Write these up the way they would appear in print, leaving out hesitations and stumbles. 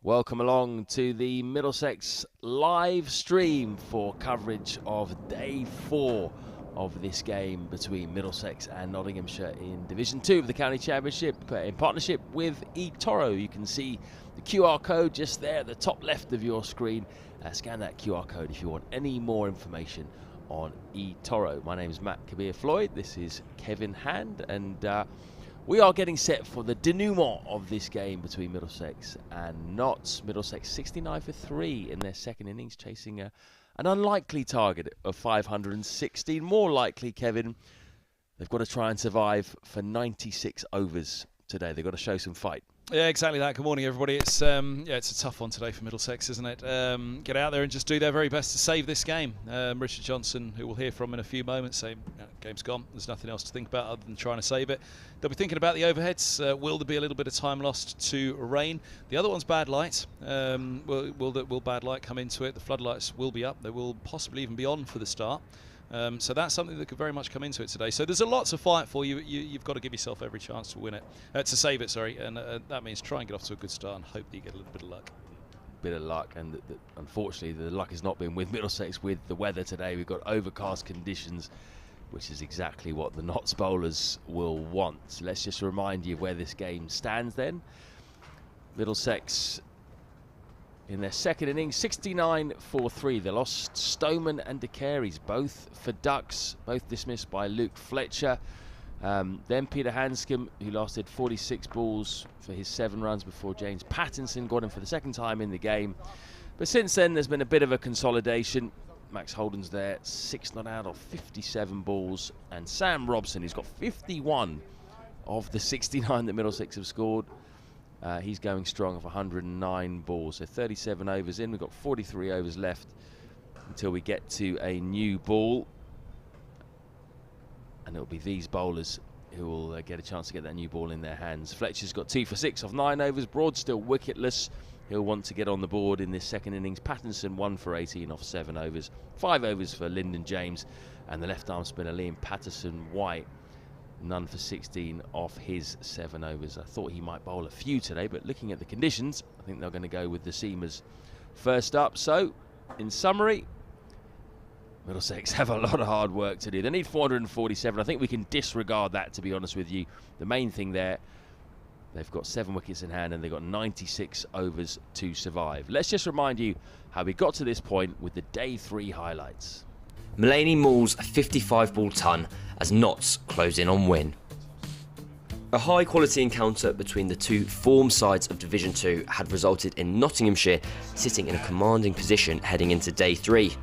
Welcome along to the Middlesex live stream for coverage of day 4 of this game between Middlesex and Nottinghamshire in Division 2 of the County Championship in partnership with eToro. You can see the QR code just there at the top left of your screen. Scan that QR code if you want any more information on eToro. My name is Matt Kabir-Floyd. This is Kevin Hand, and we are getting set for the denouement of this game between Middlesex and Notts. Middlesex 69 for 3 in their second innings, chasing an unlikely target of 516. More likely, Kevin, they've got to try and survive for 96 overs today. They've got to show some fight. Yeah, exactly that. Good morning, everybody. It's a tough one today for Middlesex, isn't it? Get out there and just do their very best to save this game. Richard Johnson, who we'll hear from in a few moments, saying, game's gone. There's nothing else to think about other than trying to save it. They'll be thinking about the overheads. Will there be a little bit of time lost to rain? The other one's bad light. Will bad light come into it? The floodlights will be up. They will possibly even be on for the start. So that's something that could very much come into it today. So there's a lot to fight for. You've got to give yourself every chance to win it, to save it, sorry. And that means try and get off to a good start and hope that you get a little bit of luck. Bit of luck, and unfortunately the luck has not been with Middlesex with the weather today. We've got overcast conditions, which is exactly what the Notts bowlers will want. So let's just remind you of where this game stands then. Middlesex in their second innings, 69 for 3. They lost Stoneman and De Carey's, both for ducks, both dismissed by Luke Fletcher. Then Peter Hanscom, who lasted 46 balls for his 7 runs before James Pattinson got him for the second time in the game. But since then, there's been a bit of a consolidation. Max Holden's there, 6 not out of 57 balls. And Sam Robson, who's got 51 of the 69 that Middlesex have scored. He's going strong of 109 balls. So 37 overs in. We've got 43 overs left until we get to a new ball. And it'll be these bowlers who will get a chance to get that new ball in their hands. Fletcher's got 2 for 6 off 9 overs. Broad still wicketless. He'll want to get on the board in this second innings. Pattinson 1 for 18 off 7 overs. 5 overs for Lyndon James. And the left-arm spinner Liam Patterson-White, none for 16 off his 7 overs. I thought he might bowl a few today, but looking at the conditions, I think they're going to go with the seamers first up. So, in summary, Middlesex have a lot of hard work to do. They need 447. I think we can disregard that, to be honest with you. The main thing there, they've got 7 wickets in hand and they've got 96 overs to survive. Let's just remind you how we got to this point with the day 3 highlights. Mullaney mauls a 55-ball ton as Notts close in on win. A high-quality encounter between the two form sides of Division 2 had resulted in Nottinghamshire sitting in a commanding position heading into day 3.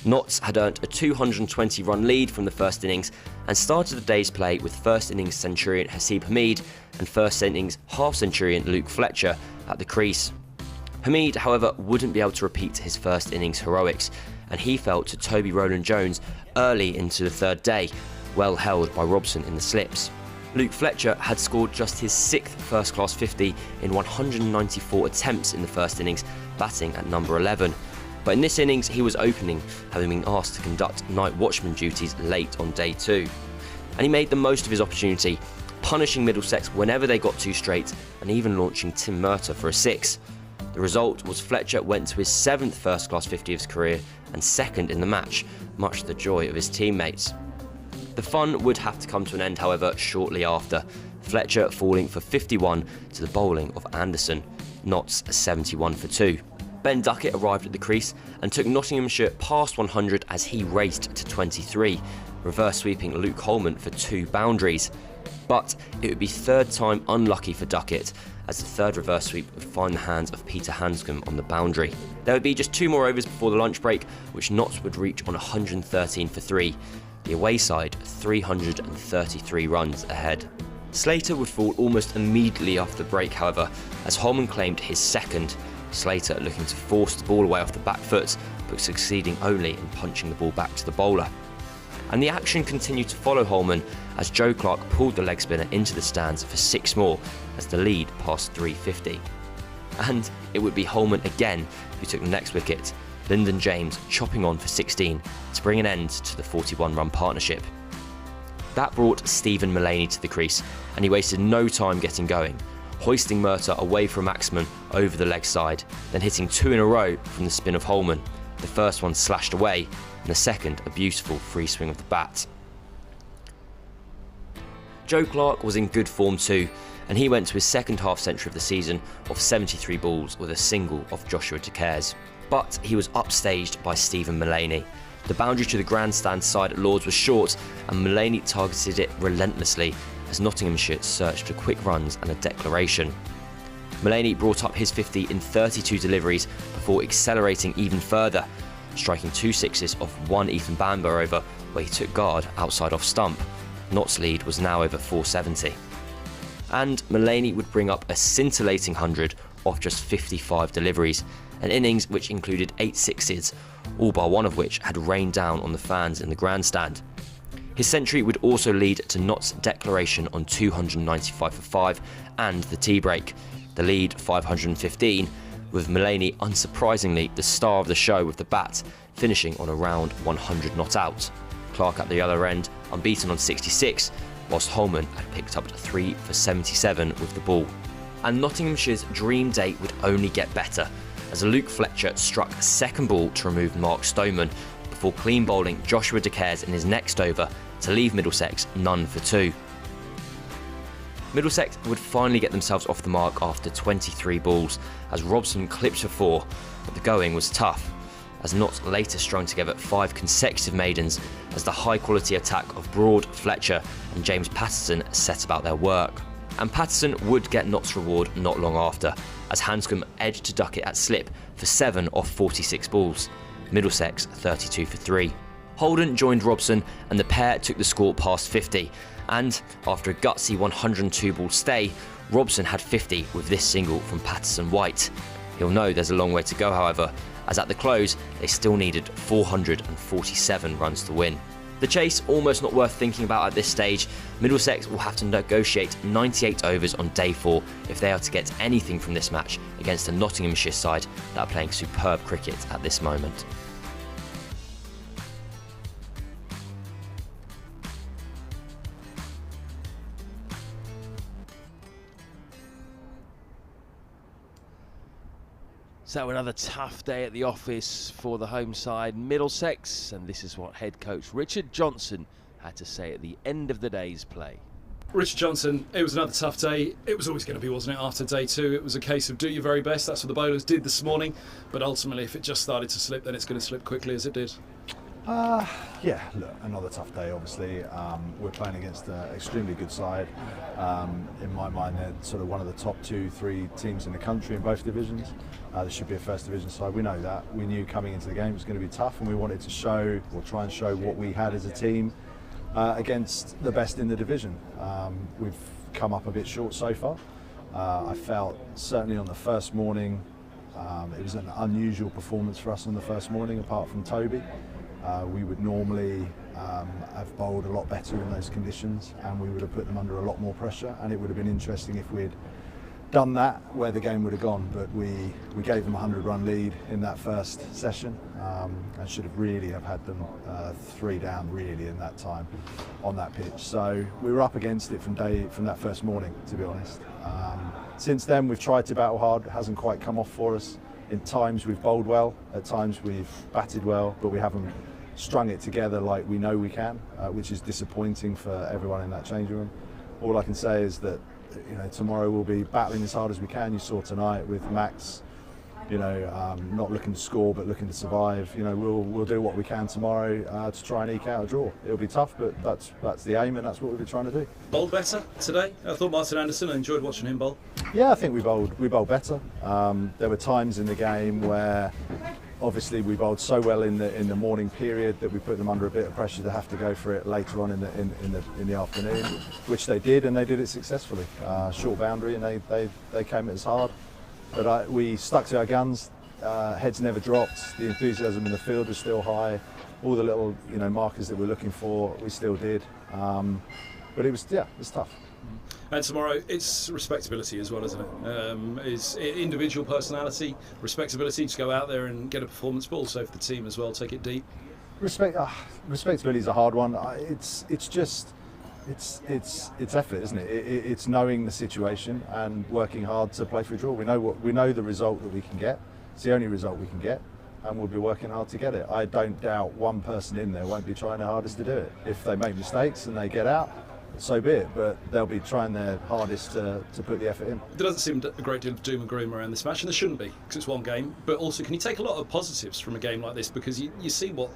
Notts had earned a 220-run lead from the first innings and started the day's play with first innings centurion Haseeb Hameed and first innings half-centurion Luke Fletcher at the crease. Hameed, however, wouldn't be able to repeat his first innings heroics, and he fell to Toby Rowland-Jones early into the third day, well held by Robson in the slips. Luke Fletcher had scored just his 6th first-class 50 in 194 attempts in the first innings, batting at number 11. But in this innings, he was opening, having been asked to conduct night watchman duties late on day 2. And he made the most of his opportunity, punishing Middlesex whenever they got 2 straight, and even launching Tim Murtagh for a 6. The result was Fletcher went to his 7th first-class 50 of his career and 2nd in the match, much to the joy of his teammates. The fun would have to come to an end, however, shortly after, Fletcher falling for 51 to the bowling of Anderson, Notts 71 for 2. Ben Duckett arrived at the crease and took Nottinghamshire past 100 as he raced to 23, reverse sweeping Luke Holman for 2 boundaries. But it would be third time unlucky for Duckett, as the third reverse sweep would find the hands of Peter Hanscom on the boundary. There would be just 2 more overs before the lunch break, which Notts would reach on 113 for 3. The away side 333 runs ahead. Slater would fall almost immediately after the break, however, as Holman claimed his 2nd. Slater looking to force the ball away off the back foot, but succeeding only in punching the ball back to the bowler. And the action continued to follow Holman as Joe Clark pulled the leg spinner into the stands for 6 more as the lead passed 350. And it would be Holman again who took the next wicket, Lyndon James chopping on for 16 to bring an end to the 41-run partnership. That brought Stephen Mullaney to the crease, and he wasted no time getting going. hoisting Murtagh away from Axman over the leg side, then hitting 2 in a row from the spin of Holman. The first one slashed away, and the second a beautiful free swing of the bat. Joe Clarke was in good form too, and he went to his second half century of the season of 73 balls with a single off Joshua De Caires. But he was upstaged by Stephen Mullaney. The boundary to the grandstand side at Lords was short, and Mullaney targeted it relentlessly as Nottinghamshire searched for quick runs and a declaration. Mullaney brought up his 50 in 32 deliveries before accelerating even further, striking 2 sixes off 1 Ethan Bamber over where he took guard outside off stump. Nott's lead was now over 470. And Mullaney would bring up a scintillating 100 off just 55 deliveries, an innings which included 8 sixes, all bar one of which had rained down on the fans in the grandstand. His century would also lead to Nott's declaration on 295 for 5 and the tea break, the lead 515, with Mullaney unsurprisingly the star of the show with the bat, finishing on around 100 not out. Clarke at the other end, unbeaten on 66, whilst Holman had picked up 3 for 77 with the ball. And Nottinghamshire's dream date would only get better, as Luke Fletcher struck a second ball to remove Mark Stoneman, before clean bowling Joshua De Caires in his next over to leave Middlesex none for 2. Middlesex would finally get themselves off the mark after 23 balls, as Robson clipped for 4, but the going was tough, as Nott later strung together 5 consecutive maidens as the high-quality attack of Broad, Fletcher and James Patterson set about their work. And Patterson would get Nott's reward not long after, as Hanscom edged to Duckett at slip for 7 off 46 balls, Middlesex 32 for 3. Holden joined Robson and the pair took the score past 50, and after a gutsy 102-ball stay, Robson had 50 with this single from Patterson White. He'll know there's a long way to go, however, as at the close they still needed 447 runs to win. The chase almost not worth thinking about at this stage. Middlesex will have to negotiate 98 overs on day 4 if they are to get anything from this match against a Nottinghamshire side that are playing superb cricket at this moment. So another tough day at the office for the home side, Middlesex, and this is what head coach Richard Johnson had to say at the end of the day's play. Richard Johnson, it was another tough day. It was always going to be, wasn't it, after day 2? It was a case of do your very best. That's what the bowlers did this morning. But ultimately, if it just started to slip, then it's going to slip quickly as it did. Yeah, look, another tough day, obviously. We're playing against an extremely good side. In my mind, they're sort of one of the top 2-3 teams in the country in both divisions. This should be a first division side. We know that. We knew coming into the game it was going to be tough, and we wanted to show, or try and show, what we had as a team against the best in the division. We've come up a bit short so far. I felt, certainly on the first morning, it was an unusual performance for us on the first morning, apart from Toby. We would normally have bowled a lot better in those conditions, and we would have put them under a lot more pressure, and it would have been interesting if we'd done that, where the game would have gone. But we gave them a 100-run lead in that first session, and should have really have had them 3 down really in that time on that pitch. So we were up against it from that first morning, to be honest. Since then we've tried to battle hard. It hasn't quite come off for us. In times we've bowled well, at times we've batted well, but we haven't strung it together like we know we can, which is disappointing for everyone in that changing room. All I can say is that, you know, tomorrow we'll be battling as hard as we can. You saw tonight with Max, you know, not looking to score but looking to survive. You know, we'll do what we can tomorrow to try and eke out a draw. It'll be tough, but that's the aim, and that's what we've been trying to do. Bowled better today? I thought Martin Anderson, I enjoyed watching him bowl. Yeah, I think we bowled better. There were times in the game where obviously we bowled so well in the morning period that we put them under a bit of pressure to have to go for it later on in the afternoon, which they did, and they did it successfully. Short boundary, and they came at us hard, but we stuck to our guns. Heads never dropped. The enthusiasm in the field was still high. All the little, you know, markers that we're looking for, we still did. But it was tough. And tomorrow, it's respectability as well, isn't it? Is individual personality, respectability to go out there and get a performance, but also for the team as well, take it deep. Respectability is a hard one. It's just, it's effort, isn't it? It's knowing the situation and working hard to play for a draw. We know the result that we can get. It's the only result we can get, and we'll be working hard to get it. I don't doubt one person in there won't be trying their hardest to do it. If they make mistakes and they get out, so be it, but they'll be trying their hardest to put the effort in. There doesn't seem a great deal of doom and gloom around this match, and there shouldn't be, because it's one game. But also, can you take a lot of positives from a game like this? Because you see what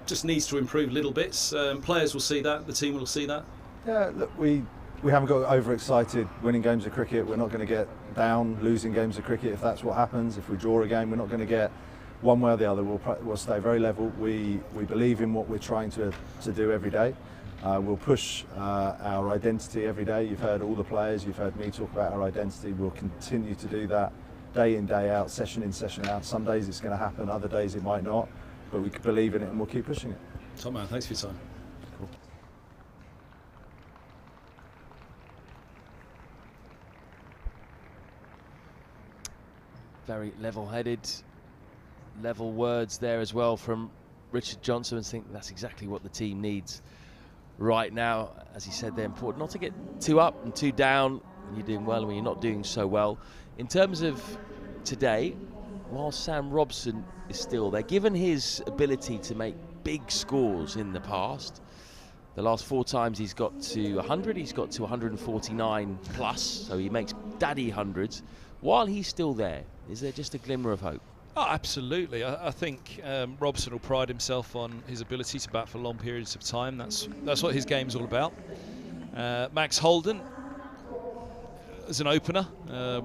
just needs to improve little bits. Players will see that, the team will see that. Yeah, look, we haven't got overexcited winning games of cricket. We're not going to get down losing games of cricket if that's what happens. If we draw a game, we're not going to get one way or the other. We'll stay very level. We believe in what we're trying to do every day. We'll push our identity every day. You've heard all the players, you've heard me talk about our identity. We'll continue to do that day in, day out, session in, session out. Some days it's going to happen, other days it might not, but we believe in it and we'll keep pushing it. Top man, thanks for your time. Cool. Very level-headed, level words there as well from Richard Johnson. I think that's exactly what the team needs right now. As he said, they're important not to get too up and too down when you're doing well and when you're not doing so well. In terms of today, while Sam Robson is still there, given his ability to make big scores in the past, the last 4 times he's got to 100, he's got to 149 plus, so he makes daddy hundreds. While he's still there, is there just a glimmer of hope? Oh, absolutely. I think Robson will pride himself on his ability to bat for long periods of time. That's what his game's all about. Max Holden, as an opener,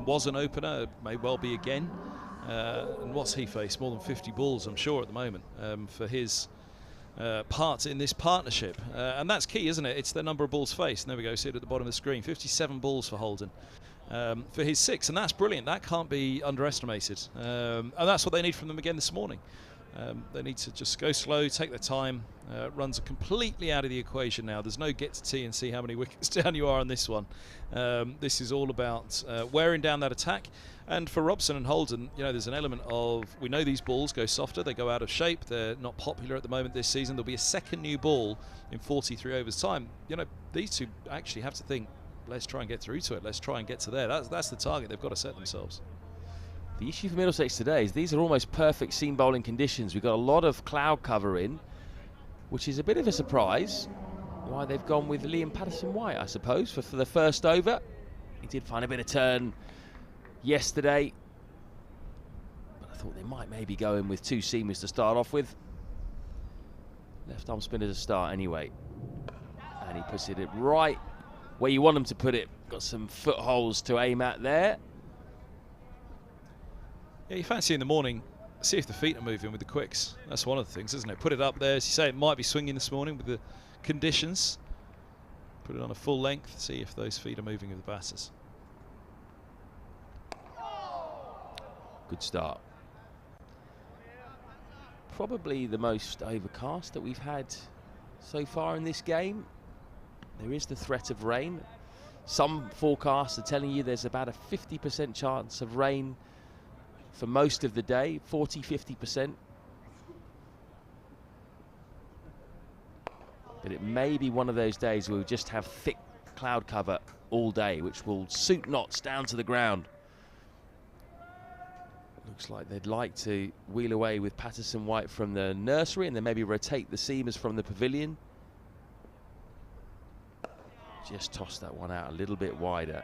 was an opener, may well be again. And what's he faced? More than 50 balls, I'm sure, at the moment, for his part in this partnership. And that's key, isn't it? It's the number of balls faced. And there we go, see it at the bottom of the screen. 57 balls for Holden. For his 6, and that's brilliant. That can't be underestimated, and that's what they need from them again this morning. They need to just go slow, take their time. Runs are completely out of the equation now. There's no get to tee and see how many wickets down you are on this one. This is all about wearing down that attack. And for Robson and Holden, you know, there's an element of, we know these balls go softer, they go out of shape, they're not popular at the moment this season. There'll be a second new ball in 43 overs time. You know, these two actually have to think, let's try and get through to it. Let's try and get to there. That's the target they've got to set themselves. The issue for Middlesex today is these are almost perfect seam bowling conditions. We've got a lot of cloud cover in, which is a bit of a surprise. Why they've gone with Liam Patterson-White, I suppose, for the first over. He did find a bit of turn yesterday, but I thought they might maybe go in with 2 seamers to start off with. Left arm spinner to start anyway. And he puts it right where you want them to put it. Got some footholds to aim at there. Yeah, you fancy in the morning, see if the feet are moving with the quicks. That's one of the things, isn't it? Put it up there. As you say, it might be swinging this morning with the conditions. Put it on a full length, see if those feet are moving with the batters. Good start. Probably the most overcast that we've had so far in this game. There is the threat of rain. Some forecasts are telling you there's about a 50% chance of rain for most of the day, 40–50%. But it may be one of those days where we just have thick cloud cover all day, which will suit Notts down to the ground. Looks like they'd like to wheel away with Patterson-White from the nursery and then maybe rotate the seamers from the pavilion. Just toss that one out a little bit wider.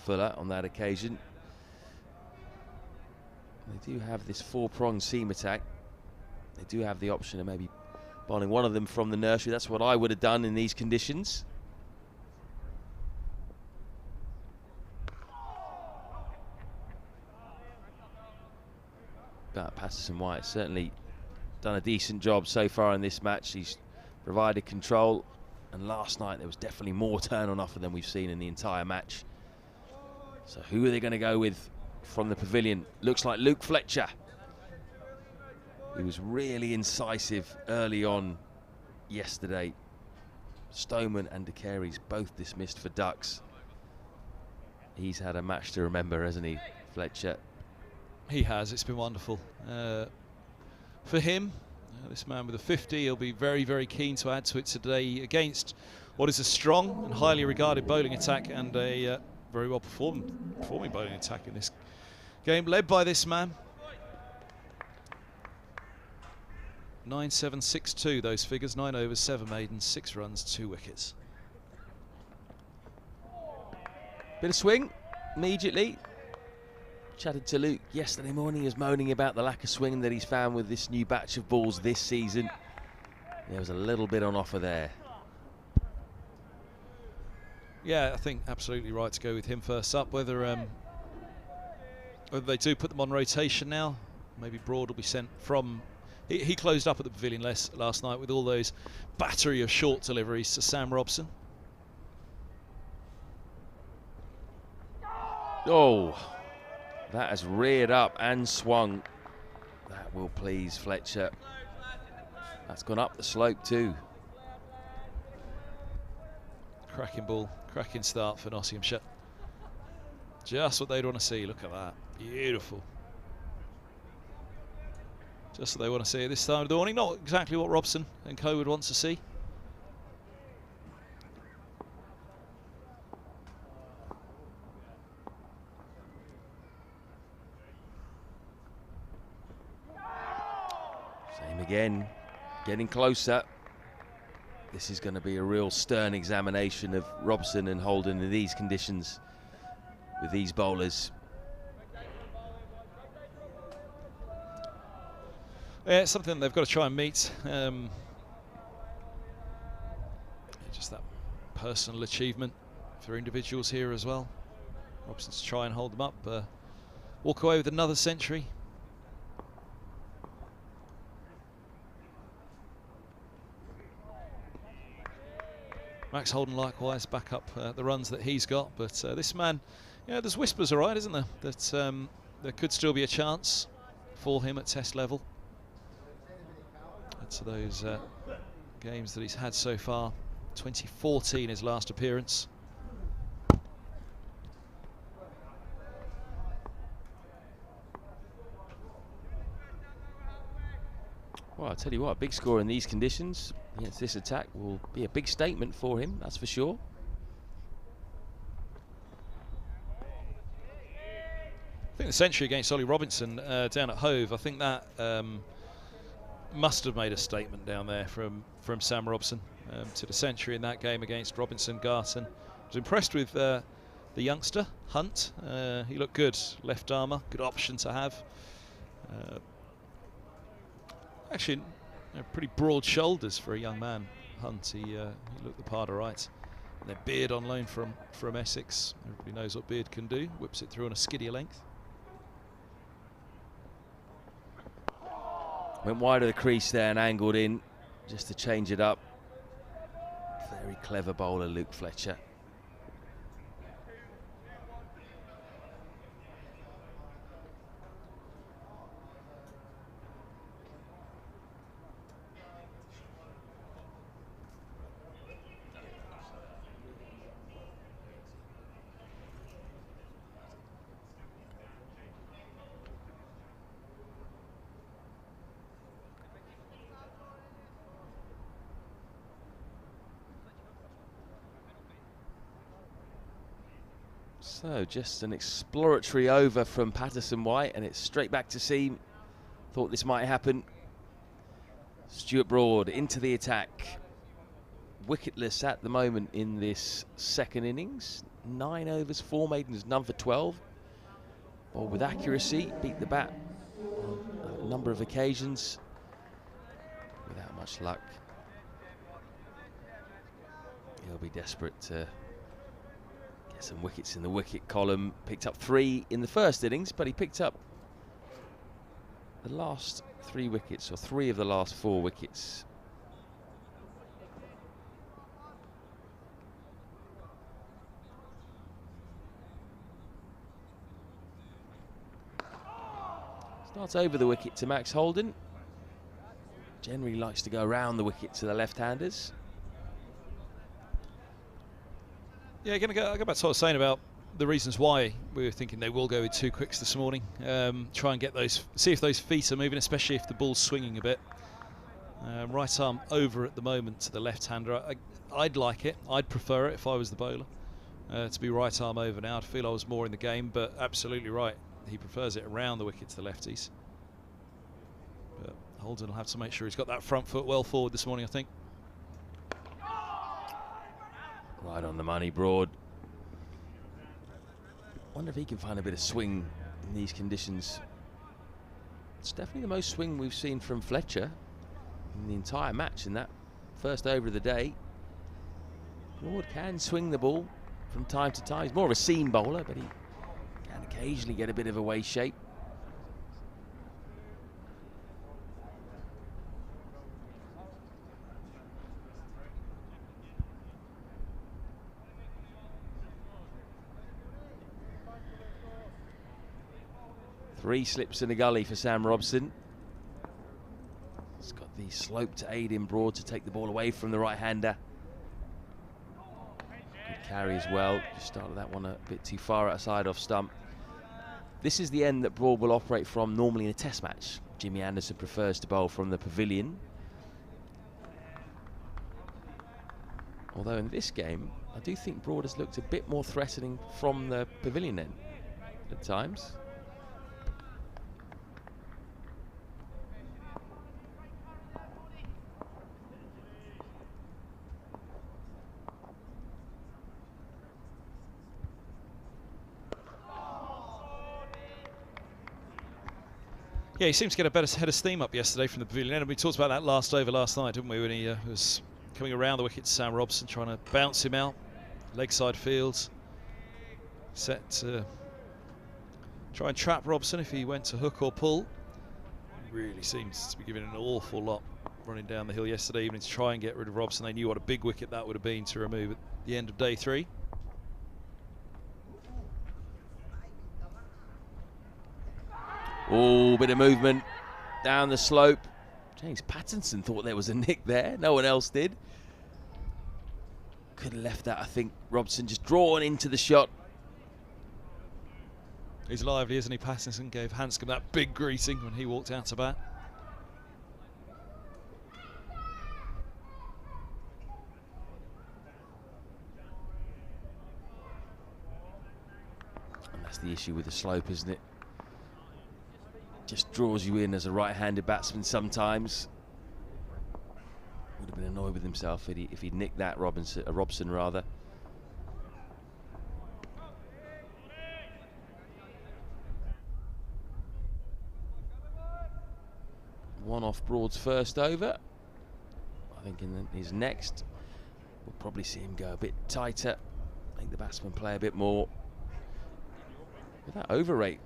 Fuller on that occasion. They do have this 4-pronged seam attack. They do have the option of maybe bowling one of them from the nursery. That's what I would have done in these conditions. But Patterson-White certainly done a decent job so far in this match. He's provided control, and last night there was definitely more turn on offer than we've seen in the entire match. So who are they going to go with from the pavilion? Looks like Luke Fletcher. He was really incisive early on yesterday. Stoneman and De Carey's both dismissed for ducks. He's had a match to remember, hasn't he, Fletcher? He has. It's been wonderful. For him, this man with a 50, he'll be very, very keen to add to it today against what is a strong and highly regarded bowling attack and a very well performing bowling attack in this game, led by this man. 9-7-6-2, those figures. 9 overs, 7 maidens, 6 runs, 2 wickets. Bit of swing immediately. Chatted to Luke yesterday morning. He was moaning about the lack of swing that he's found with this new batch of balls this season. There was a little bit on offer there. Yeah, I think absolutely right to go with him first up. Whether they do put them on rotation now, maybe Broad will be sent from. He closed up at the pavilion last night with all those battery of short deliveries to Sam Robson. Oh, that has reared up and swung. That will please Fletcher. That's gone up the slope too. Cracking ball, cracking start for Nottinghamshire. Just what they'd want to see. Look at that, beautiful. Just what they want to see at this time of the morning. Not exactly what Robson and co would want to see. Same again, getting closer. This is going to be a real stern examination of Robson and Holden in these conditions with these bowlers. Yeah, it's something they've got to try and meet. Just that personal achievement for individuals here as well. Robson to try and hold them up, walk away with another century. Max Holden likewise back up the runs that he's got, but this man, there's whispers, all right, isn't there, that there could still be a chance for him at Test level. To those games that he's had so far. 2014 his last appearance. Well, I'll tell you what, a big score in these conditions against this attack will be a big statement for him, that's for sure. I think the century against Ollie Robinson down at Hove, I think that must have made a statement down there from Sam Robson to the century in that game against Robinson Garton. I was impressed with the youngster, Hunt. He looked good, left armour, good option to have. Actually, pretty broad shoulders for a young man, Hunt. He looked the part all right. And then Beard on loan from Essex. Everybody knows what Beard can do. Whips it through on a skiddier length. Went wide of the crease there and angled in just to change it up. Very clever bowler, Luke Fletcher. So just an exploratory over from Patterson White, and it's straight back to seam. Thought this might happen. Stuart Broad into the attack. Wicketless at the moment in this second innings. 9 overs, 4 maidens, none for 12. Bowled with accuracy, beat the bat on a number of occasions without much luck. He'll be desperate to some wickets in the wicket column. Picked up 3 in the first innings, but he picked up the last 3 wickets, or 3 of the last 4 wickets. Starts over the wicket to Max Holden. Generally likes to go around the wicket to the left-handers. Yeah, I'll go back to what I was saying about the reasons why we were thinking they will go with 2 quicks this morning. Try and get those, see if those feet are moving, especially if the ball's swinging a bit. Right arm over at the moment to the left-hander. I'd like it. I'd prefer it if I was the bowler. To be right arm over now. I'd feel I was more in the game, but absolutely right. He prefers it around the wicket to the lefties. But Holden will have to make sure he's got that front foot well forward this morning, I think. Right on the money, Broad. Wonder if he can find a bit of swing in these conditions. It's definitely the most swing we've seen from Fletcher in the entire match in that first over of the day. Broad can swing the ball from time to time. He's more of a seam bowler, but he can occasionally get a bit of a way shape. Three slips in the gully for Sam Robson. He's got the slope to aid him, Broad, to take the ball away from the right-hander. Good carry as well. Just started that one a bit too far outside off stump. This is the end that Broad will operate from normally in a test match. Jimmy Anderson prefers to bowl from the pavilion. Although in this game, I do think Broad has looked a bit more threatening from the pavilion end at times. Yeah, he seemed to get a better head of steam up yesterday from the pavilion end. And we talked about that last over last night, didn't we, when he was coming around the wicket to Sam Robson, trying to bounce him out. Leg side fields. Set to try and trap Robson if he went to hook or pull. He really seems to be giving an awful lot running down the hill yesterday evening to try and get rid of Robson. They knew what a big wicket that would have been to remove at the end of day 3. Oh, bit of movement down the slope. James Pattinson thought there was a nick there. No one else did. Could have left that, I think. Robson just drawn into the shot. He's lively, isn't he? Pattinson gave Hanscom that big greeting when he walked out to bat. And that's the issue with the slope, isn't it? Just draws you in as a right-handed batsman sometimes. Would have been annoyed with himself if he'd nicked that, Robson rather. One off Broad's first over. I think in his next, we'll probably see him go a bit tighter. Make the batsman play a bit more. With that over rate,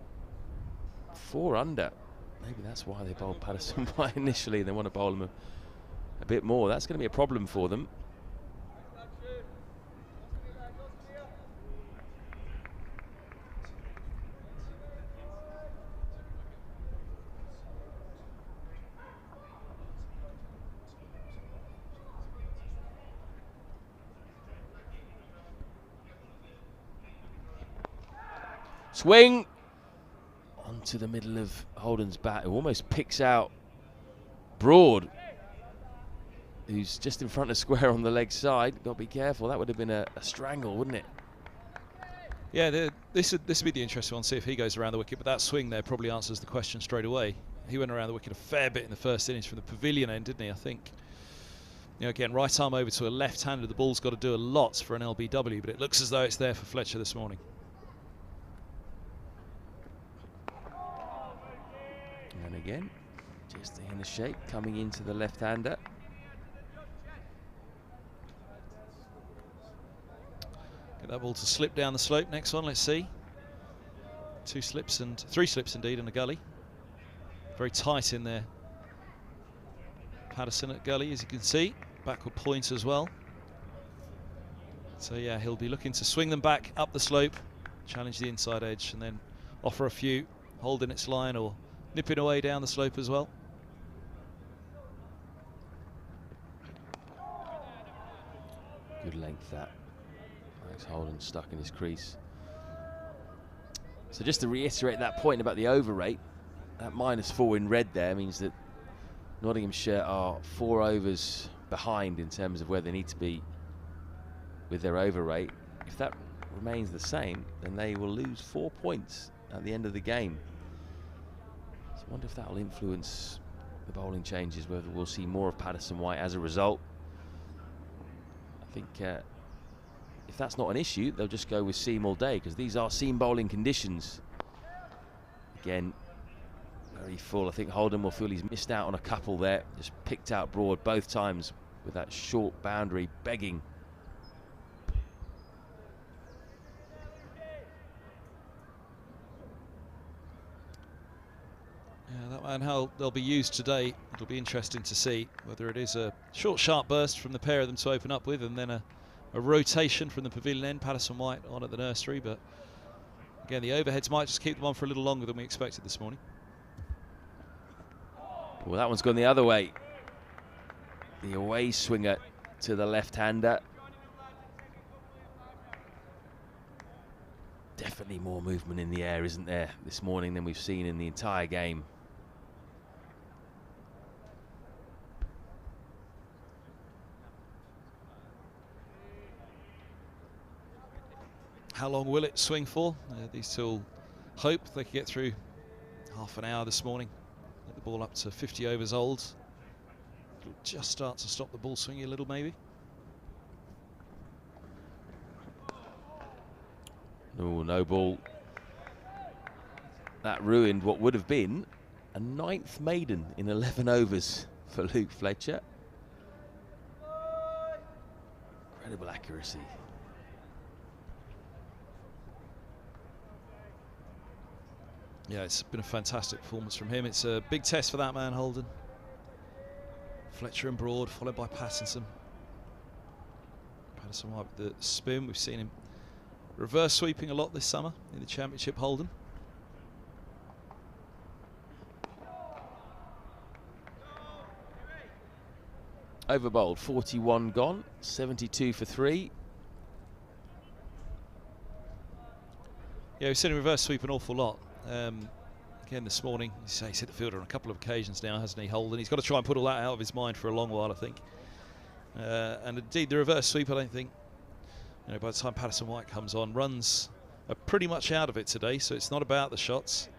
4 under. Maybe that's why they bowled Patterson wide initially. They want to bowl him a bit more. That's going to be a problem for them. Swing onto the middle of Holden's bat, who almost picks out Broad, who's just in front of square on the leg side. Got to be careful. That would have been a strangle, wouldn't it? Yeah, this would be the interesting one. See if he goes around the wicket. But that swing there probably answers the question straight away. He went around the wicket a fair bit in the first innings from the pavilion end, didn't he? I think. You know, again, right arm over to a left-hander. The ball's got to do a lot for an LBW, but it looks as though it's there for Fletcher this morning. And again, just in the shape, coming into the left-hander. Get that ball to slip down the slope. Next one, let's see. 3 slips indeed in the gully. Very tight in there. Patterson at gully, as you can see. Backward point as well. So yeah, he'll be looking to swing them back up the slope, challenge the inside edge, and then offer a few, holding its line or nipping away down the slope as well. Good length that. Alex Holden stuck in his crease. So just to reiterate that point about the over rate, that -4 in red there means that Nottinghamshire are 4 overs behind in terms of where they need to be with their over rate. If that remains the same, then they will lose 4 points at the end of the game. So I wonder if that will influence the bowling changes, whether we'll see more of Patterson White as a result. I think if that's not an issue, they'll just go with seam all day, because these are seam bowling conditions. Again, very full. I think Holden will feel he's missed out on a couple there. Just picked out broad both times with that short boundary begging. Yeah, that man, how they'll be used today. It'll be interesting to see whether it is a short, sharp burst from the pair of them to open up with, and then a rotation from the pavilion end. Patterson White on at the nursery, but again, the overheads might just keep them on for a little longer than we expected this morning. Well, that one's gone the other way. The away swinger to the left-hander. Definitely more movement in the air, isn't there, this morning than we've seen in the entire game. How long will it swing for? These two will hope they can get through half an hour this morning. Get the ball up to 50 overs old. It'll just start to stop the ball swinging a little, maybe. Oh, no ball. That ruined what would have been a 9th maiden in 11 overs for Luke Fletcher. Incredible accuracy. Yeah, it's been a fantastic performance from him. It's a big test for that man, Holden. Fletcher and Broad, followed by Pattinson. Patterson White with the spin. We've seen him reverse sweeping a lot this summer in the Championship, Holden. Over bowled, 41 gone, 72 for 3. Yeah, we've seen him reverse sweep an awful lot. Again this morning, he's hit the fielder on a couple of occasions now, hasn't he, Holden? He's got to try and put all that out of his mind for a long while, I think. And indeed, the reverse sweep, I don't think, by the time Patterson White comes on, runs are pretty much out of it today, so it's not about the shots.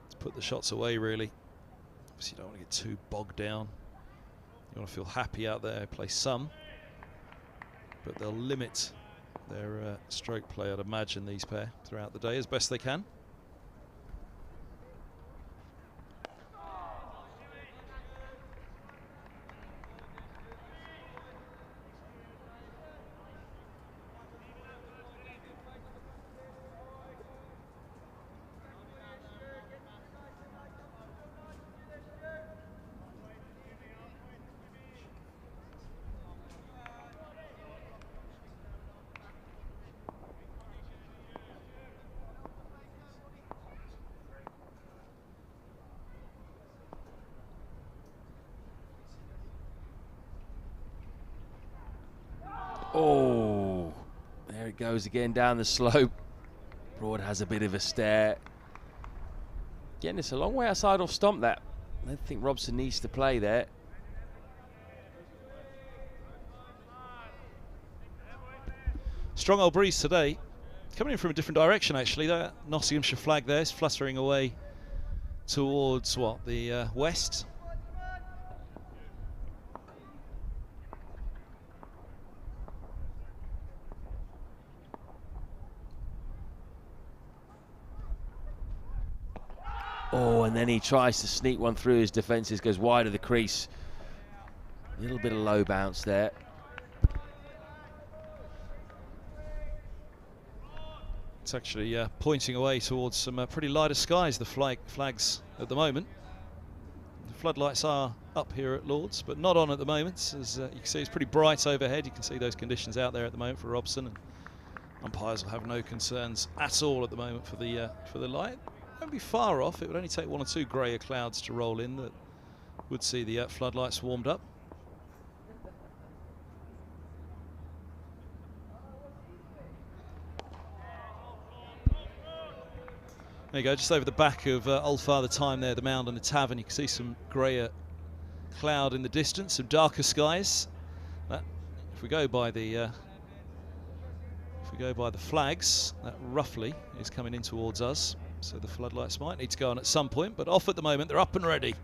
It's put the shots away, really. Obviously, you don't want to get too bogged down. You want to feel happy out there, play some, but they'll limit their stroke play, I'd imagine, these pair throughout the day as best they can. Oh, there it goes again down the slope. Broad has a bit of a stare. Again, it's a long way outside off stump that. I don't think Robson needs to play there. Strong old breeze today. Coming in from a different direction, actually. That Nottinghamshire flag there is fluttering away towards, what, the west. Oh, and then he tries to sneak one through his defences, goes wide of the crease. A little bit of low bounce there. It's actually pointing away towards some pretty lighter skies, the flags at the moment. The floodlights are up here at Lord's, but not on at the moment. As you can see, it's pretty bright overhead. You can see those conditions out there at the moment for Robson, and umpires will have no concerns at all at the moment for the light. Won't be far off. It would only take one or two greyer clouds to roll in that would see the floodlights warmed up. There you go, just over the back of Old Father Time there, the mound and the tavern. You can see some greyer cloud in the distance, some darker skies. If we go by the flags, that roughly is coming in towards us. So the floodlights might need to go on at some point, but off at the moment, they're up and ready.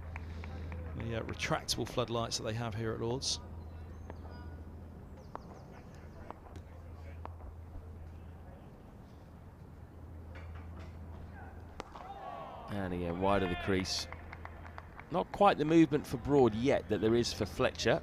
The retractable floodlights that they have here at Lord's. And again, wide of the crease. Not quite the movement for Broad yet that there is for Fletcher.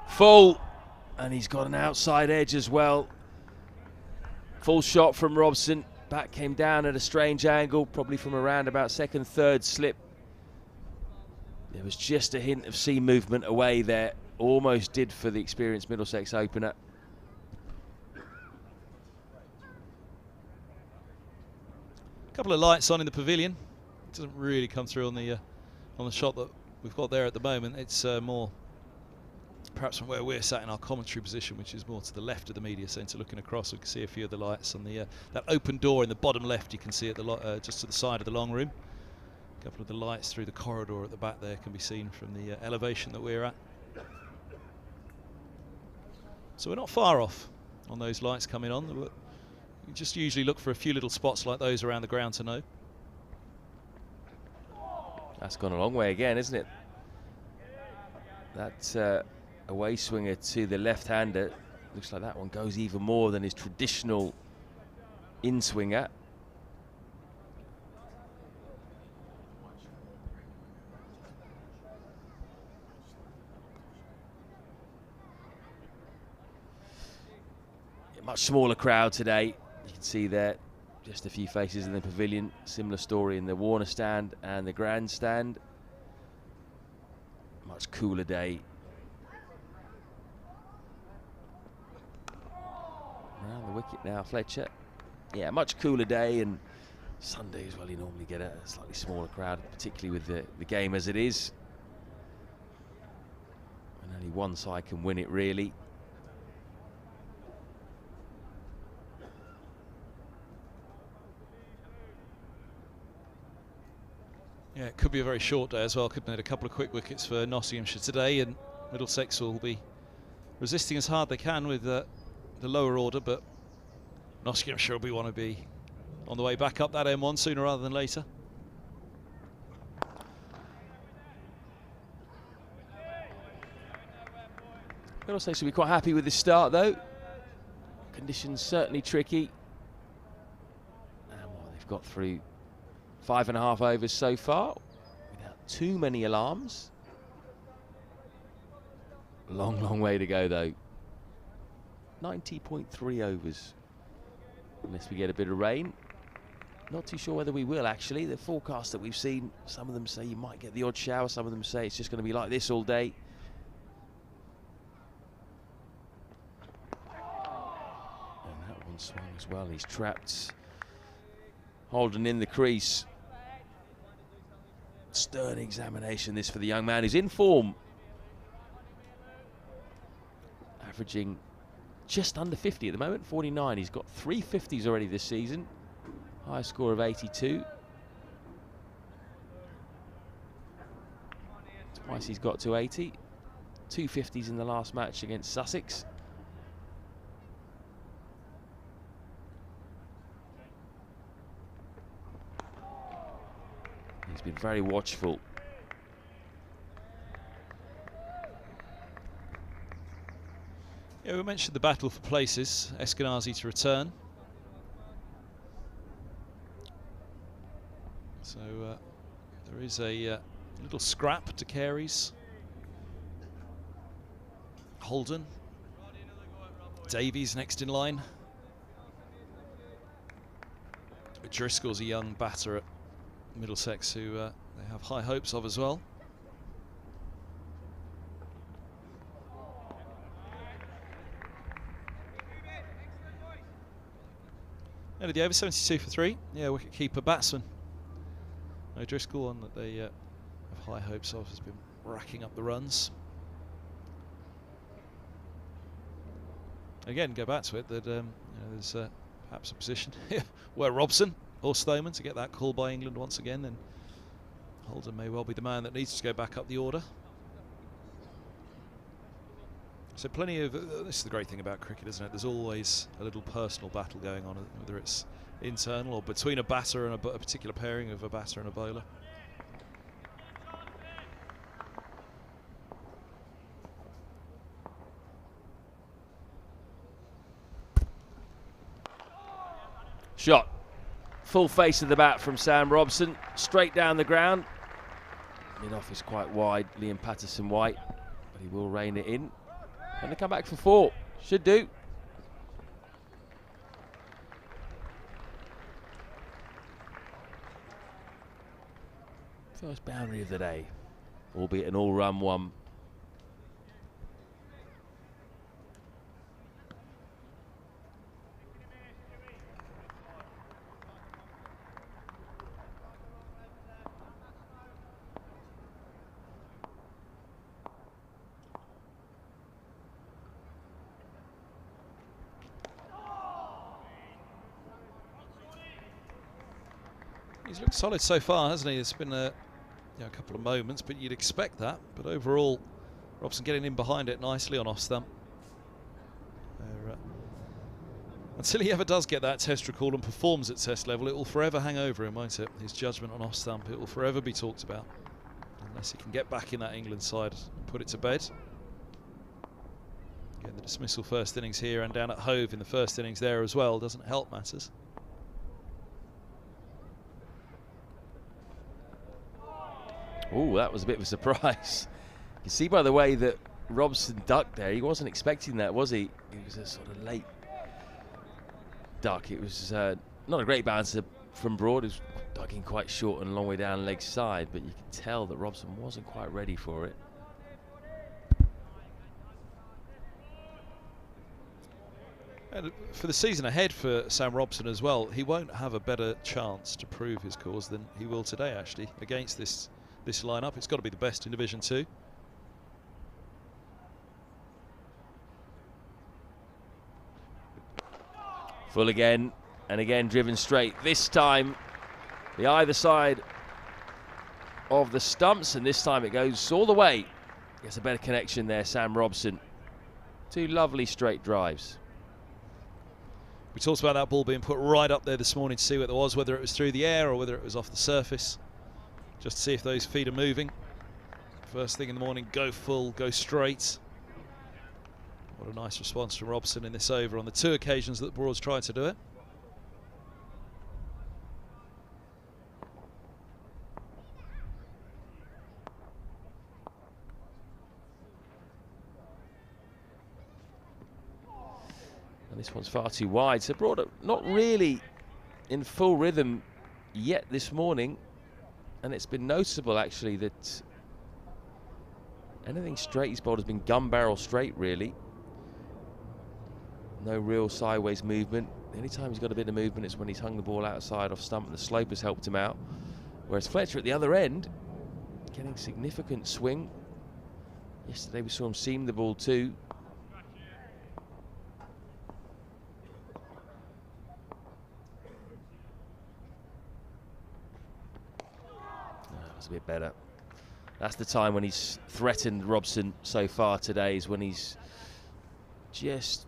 Full, and he's got an outside edge as well. Full shot from Robson. Bat came down at a strange angle, probably from around about second, third slip. There was just a hint of seam movement away there. Almost did for the experienced Middlesex opener. A couple of lights on in the pavilion. It doesn't really come through on the shot that we've got there at the moment. It's more perhaps from where we're sat in our commentary position, which is more to the left of the media centre, looking across. We can see a few of the lights on the that open door in the bottom left. You can see at the just to the side of the long room. A couple of the lights through the corridor at the back there can be seen from the elevation that we're at. So we're not far off on those lights coming on. You just usually look for a few little spots like those around the ground to know. That's gone a long way again, isn't it? That's away swinger to the left-hander. Looks like that one goes even more than his traditional in-swinger. A much smaller crowd today. You can see there just a few faces in the pavilion. Similar story in the Warner stand and the grandstand. Much cooler day. Around the wicket now, Fletcher. Yeah, much cooler day, and Sunday as well, you normally get a slightly smaller crowd, particularly with the game as it is. And only one side can win it, really. Yeah, it could be a very short day as well, couldn't it? A couple of quick wickets for Nottinghamshire today, and Middlesex will be resisting as hard they can with the lower order, but Nottinghamshire will want to be on the way back up that M1 sooner rather than later. Middlesex will be quite happy with this start, though. Conditions certainly tricky. And well, they've got through 5.5 overs so far without too many alarms. Long, long way to go, though. 90.3 overs, unless we get a bit of rain. Not too sure whether we will, actually. The forecast that we've seen, some of them say you might get the odd shower, some of them say it's just going to be like this all day. And that one swung as well. He's trapped. Holden in the crease. Stern examination this for the young man who's in form. Averaging just under 50 at the moment, 49. He's got 3 50s already this season. Highest score of 82. Twice he's got to 80. 2 50s in the last match against Sussex. He's been very watchful. Yeah, we mentioned the battle for places. Eskenazi to return. So there is a little scrap to Carey's. Holden. Davies next in line. Driscoll's a young batter at Middlesex who they have high hopes of as well. End of the over, 72 for 3. Yeah, wicket keeper batsman. O'Driscoll, one that they have high hopes of, has been racking up the runs. Again, go back to it, that there's perhaps a position here where Robson or Stoneman to get that call by England once again, and Holden may well be the man that needs to go back up the order. So plenty of, this is the great thing about cricket, isn't it? There's always a little personal battle going on, whether it's internal or between a batter and a particular pairing of a batter and a bowler. Shot. Full face of the bat from Sam Robson. Straight down the ground. Mid-off is quite wide. Liam Patterson-White. But he will rein it in. And they come back for 4. Should do. First boundary of the day. Albeit an all-run one. He's looked solid so far, hasn't he? It's been a couple of moments, but you'd expect that. But overall, Robson getting in behind it nicely on off stump. Until he ever does get that test recall and performs at test level, it will forever hang over him, won't it? His judgment on off stump, it will forever be talked about. Unless he can get back in that England side and put it to bed. Again, the dismissal first innings here and down at Hove in the first innings there as well doesn't help matters. Oh, that was a bit of a surprise. You see by the way that Robson ducked there, he wasn't expecting that, was he? It was a sort of late duck. It was not a great bouncer from Broad. It was ducking quite short and a long way down leg side, but you could tell that Robson wasn't quite ready for it. And for the season ahead for Sam Robson as well, he won't have a better chance to prove his cause than he will today, actually, against this lineup. It's got to be the best in Division 2. Full again, and again driven straight. This time, the either side of the stumps, and this time it goes all the way. Gets a better connection there, Sam Robson. 2 lovely straight drives. We talked about that ball being put right up there this morning to see what it was, whether it was through the air or whether it was off the surface. Just to see if those feet are moving. First thing in the morning, go full, go straight. What a nice response from Robson in this over on the 2 occasions that Broad's tried to do it. And this one's far too wide. So Broad not really in full rhythm yet this morning. And it's been noticeable, actually, that anything straight he's bowled has been gun barrel straight, really. No real sideways movement. The only time he's got a bit of movement is when he's hung the ball outside off stump and the slope has helped him out. Whereas Fletcher at the other end, getting significant swing. Yesterday we saw him seam the ball too. A bit better. That's the time when he's threatened Robson so far today, is when he's just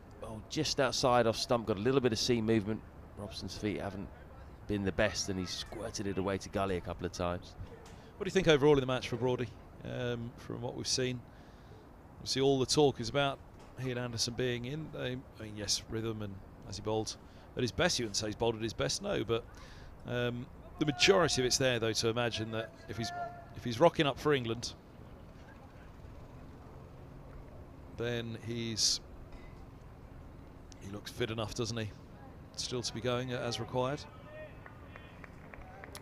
outside off stump, got a little bit of seam movement. Robson's feet haven't been the best and he's squirted it away to gully a couple of times. What do you think overall in the match for Broady, from what we've seen? Obviously all the talk is about he and Anderson being in. I mean, yes, rhythm, and as he bowled at his best, you wouldn't say he's bowled at his best, no, but the majority of it's there, though, to imagine that if he's rocking up for England, then he looks fit enough, doesn't he? Still to be going as required.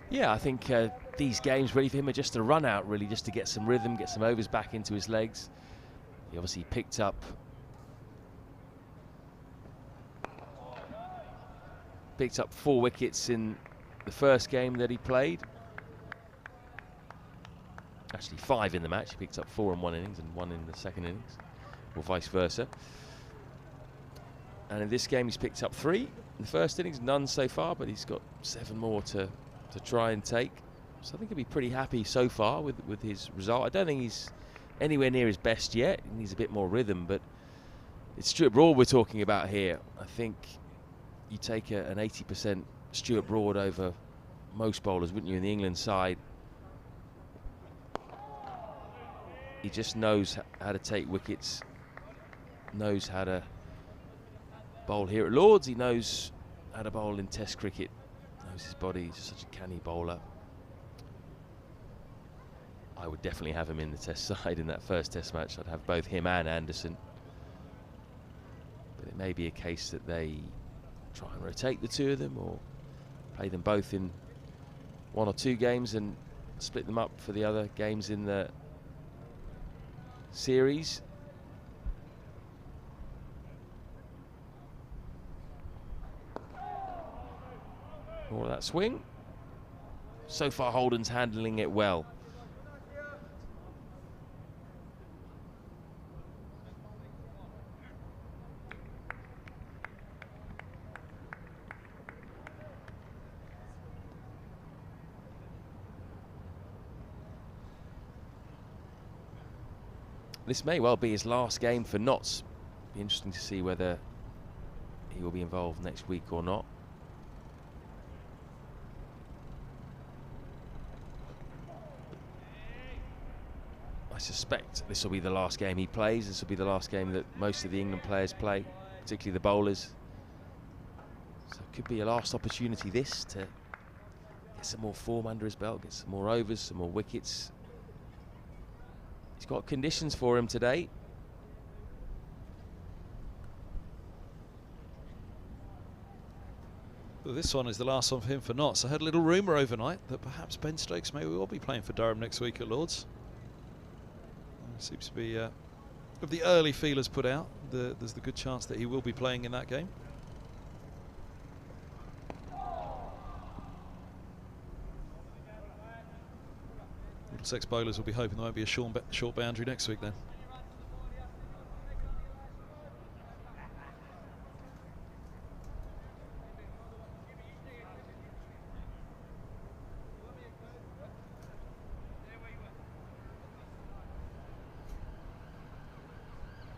Yeah, I think these games ready for him are just a run out, really, just to get some rhythm, get some overs back into his legs. He obviously picked up picked up 4 wickets in the first game that he played. Actually 5 in the match. He picked up 4 in one innings and 1 in the second innings, or vice versa. And in this game he's picked up 3 in the first innings, none so far, but he's got 7 more to try and take. So I think he'll be pretty happy so far with his result. I don't think he's anywhere near his best yet. He needs a bit more rhythm, but it's Stuart Broad we're talking about here. I think you take an 80% Stuart Broad over most bowlers, wouldn't you, in the England side? He just knows how to take wickets, knows how to bowl here at Lords. He knows how to bowl in Test cricket, knows his body. He's just such a canny bowler. I would definitely have him in the Test side in that first Test match. I'd have both him and Anderson. But it may be a case that they try and rotate the 2 of them, or play them both in 1 or 2 games and split them up for the other games in the series. More of that swing. So far Holden's handling it well. This may well be his last game for Notts. Be interesting to see whether he will be involved next week or not. I suspect this will be the last game he plays. This will be the last game that most of the England players play, particularly the bowlers. So it could be a last opportunity this to get some more form under his belt, get some more overs, some more wickets. He's got conditions for him today. Well, this one is the last one for him for Notts. I heard a little rumour overnight that perhaps Ben Stokes may well be playing for Durham next week at Lords. Seems to be of the early feelers put out. There's the good chance that he will be playing in that game. Middlesex bowlers will be hoping there won't be a short boundary next week then.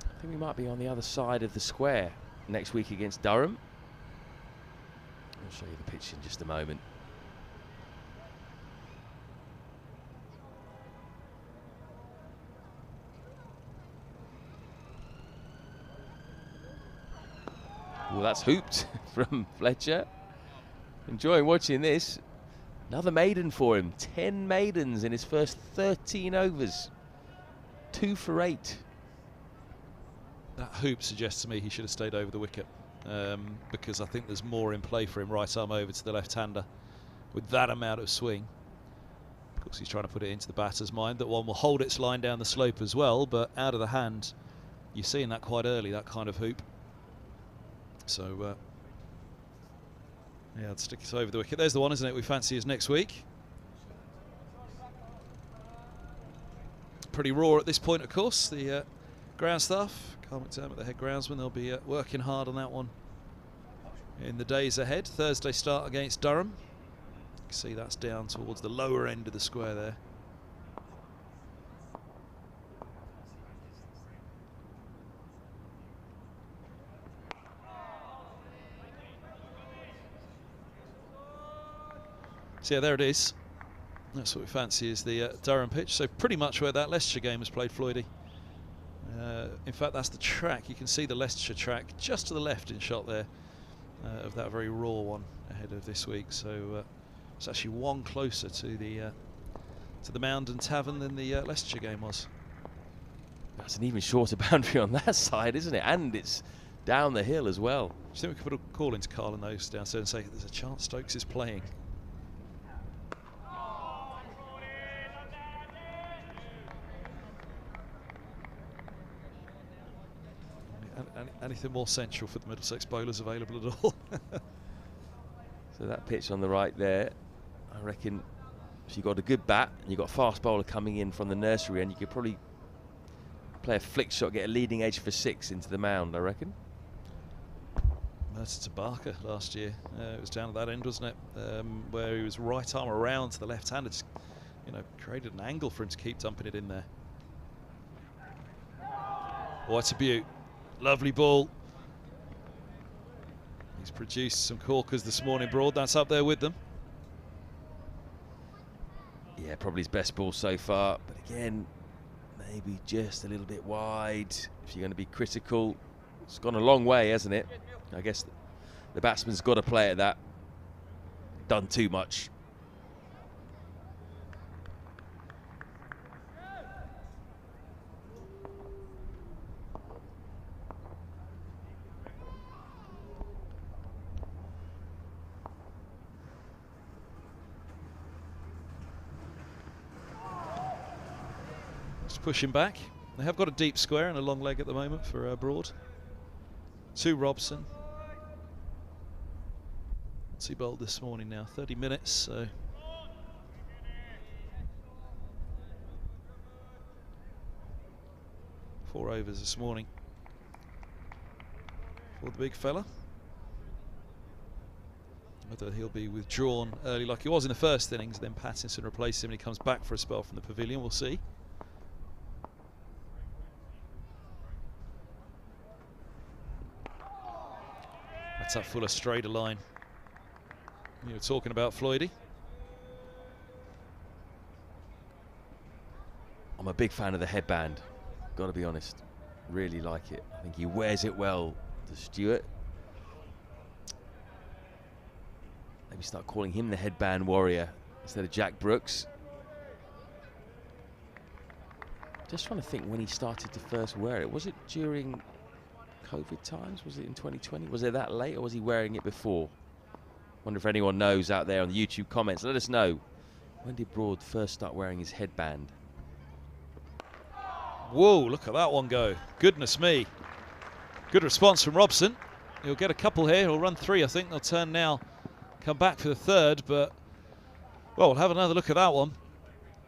I think we might be on the other side of the square next week against Durham. I'll show you the pitch in just a moment. Well, that's hooped from Fletcher. Enjoying watching this. Another maiden for him. 10 maidens in his first 13 overs. 2 for 8. That hoop suggests to me he should have stayed over the wicket, because I think there's more in play for him right arm over to the left-hander with that amount of swing. Of course, he's trying to put it into the batter's mind that one will hold its line down the slope as well, but out of the hand, you're seeing that quite early, that kind of hoop. So, yeah, I'd stick it over the wicket. There's the one, isn't it? We fancy his next week. Pretty raw at this point, of course. The ground staff, Carl McDermott, the head groundsman, they'll be working hard on that one in the days ahead. Thursday start against Durham. You can see that's down towards the lower end of the square there. So yeah, there it is. That's what we fancy is the Durham pitch. So pretty much where that Leicestershire game was played, Floydie. In fact, that's the track. You can see the Leicestershire track just to the left in shot there of that very raw one ahead of this week. So it's actually one closer to the Mound and Tavern than the Leicestershire game was. That's an even shorter boundary on that side, isn't it? And it's down the hill as well. Do you think we could put a call into Carl and those downstairs and say there's a chance Stokes is playing? anything more central for the Middlesex bowlers available at all. So that pitch on the right there, I reckon if you've got a good bat and you've got a fast bowler coming in from the nursery end, you could probably play a flick shot, get a leading edge for 6 into the mound, I reckon. Mercer to Barker last year. It was down at that end, wasn't it? Where he was right arm around to the left-hander, just, you know, created an angle for him to keep dumping it in there. What a beaut. Lovely ball. He's produced some corkers this morning, Broad. That's up there with them. Yeah, probably his best ball so far. But again, maybe just a little bit wide. If you're going to be critical, it's gone a long way, hasn't it? I guess the batsman's got to play at that. Done too much. Just pushing back. They have got a deep square and a long leg at the moment for Broad. To Robson. What's he bowled this morning now? 30 minutes, so. 4 overs this morning for the big fella. Whether he'll be withdrawn early like he was in the first innings, then Pattinson replaces him and he comes back for a spell from the pavilion, we'll see. That's that fuller, straighter line you were talking about, Floydie. I'm a big fan of the headband, got to be honest. Really like it. I think he wears it well to Stewart. Maybe start calling him the headband warrior instead of Jack Brooks. Just trying to think when he started to first wear it. Was it during COVID times? Was it in 2020? Was it that late, or was he wearing it before? Wonder if anyone knows out there on the YouTube comments. Let us know. When did Broad first start wearing his headband? Whoa, look at that one go. Goodness me. Good response from Robson. He'll get a couple here. He'll run 3, I think. They'll turn now, come back for the 3rd, but, well, we'll have another look at that one.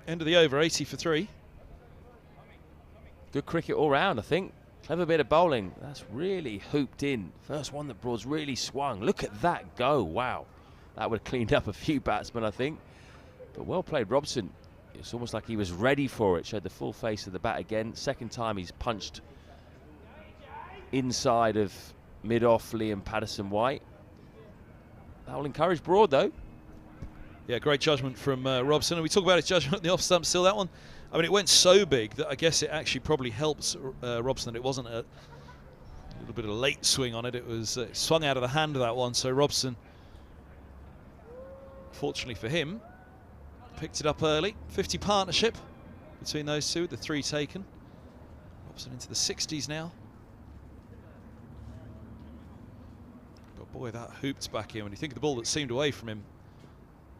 End of the over, 80 for 3. Good cricket all round, I think. Clever bit of bowling. That's really hooped in. First one that Broad's really swung. Look at that go. Wow. That would have cleaned up a few batsmen, I think. But well played, Robson. It's almost like he was ready for it. Showed the full face of the bat again. Second time he's punched inside of mid-off Liam Patterson-White. That will encourage Broad, though. Yeah, great judgment from Robson. And we talk about his judgment at the off stump still. That one, I mean, it went so big that I guess it actually probably helps Robson that it wasn't a little bit of a late swing on it. It was swung out of the hand of that one. So Robson, fortunately for him, picked it up early. 50 partnership between those two, the 3 taken. Robson into the 60s now. But boy, that hooped back in. When you think of the ball that seemed away from him,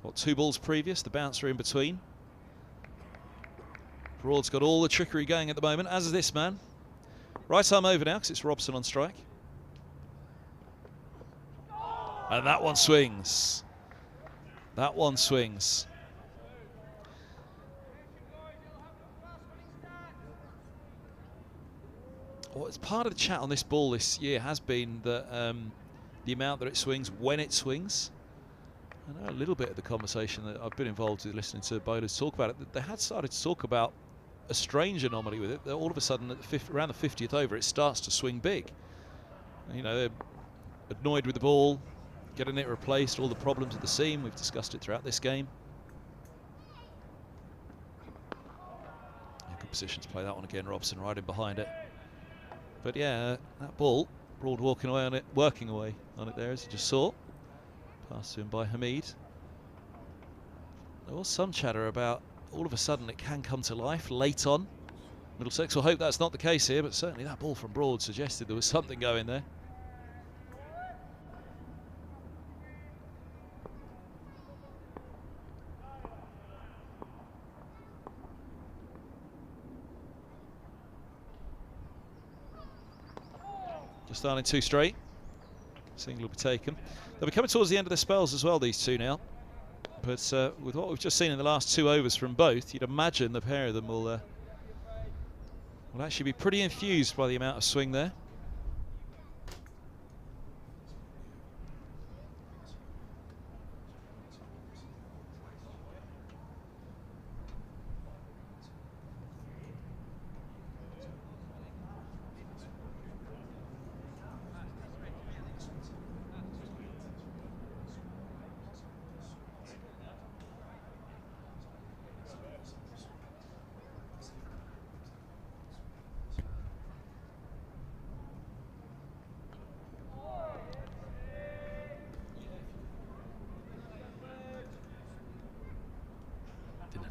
what, 2 balls previous, the bouncer in between. Broad's got all the trickery going at the moment, as is this man. Right arm over now, because it's Robson on strike. And that one swings. That one swings. Well, it's part of the chat on this ball this year has been that the amount that it swings, when it swings. I know a little bit of the conversation that I've been involved with listening to bowlers talk about it. They had started to talk about a strange anomaly with it. That all of a sudden, at the around the 50th over, it starts to swing big. You know, they're annoyed with the ball, getting it replaced, all the problems with the seam. We've discussed it throughout this game. Yeah, good position to play that one again. Robson right in behind it. But yeah, that ball, Broad walking away on it, working away on it there, as you just saw. Passed to him by Hamid. There was some chatter about all of a sudden it can come to life late on. Middlesex will hope that's not the case here, but certainly that ball from Broad suggested there was something going there. Just starting 2 straight. Single will be taken. They'll be coming towards the end of their spells as well, these two now. But with what we've just seen in the last 2 overs from both, you'd imagine the pair of them will actually be pretty infused by the amount of swing there.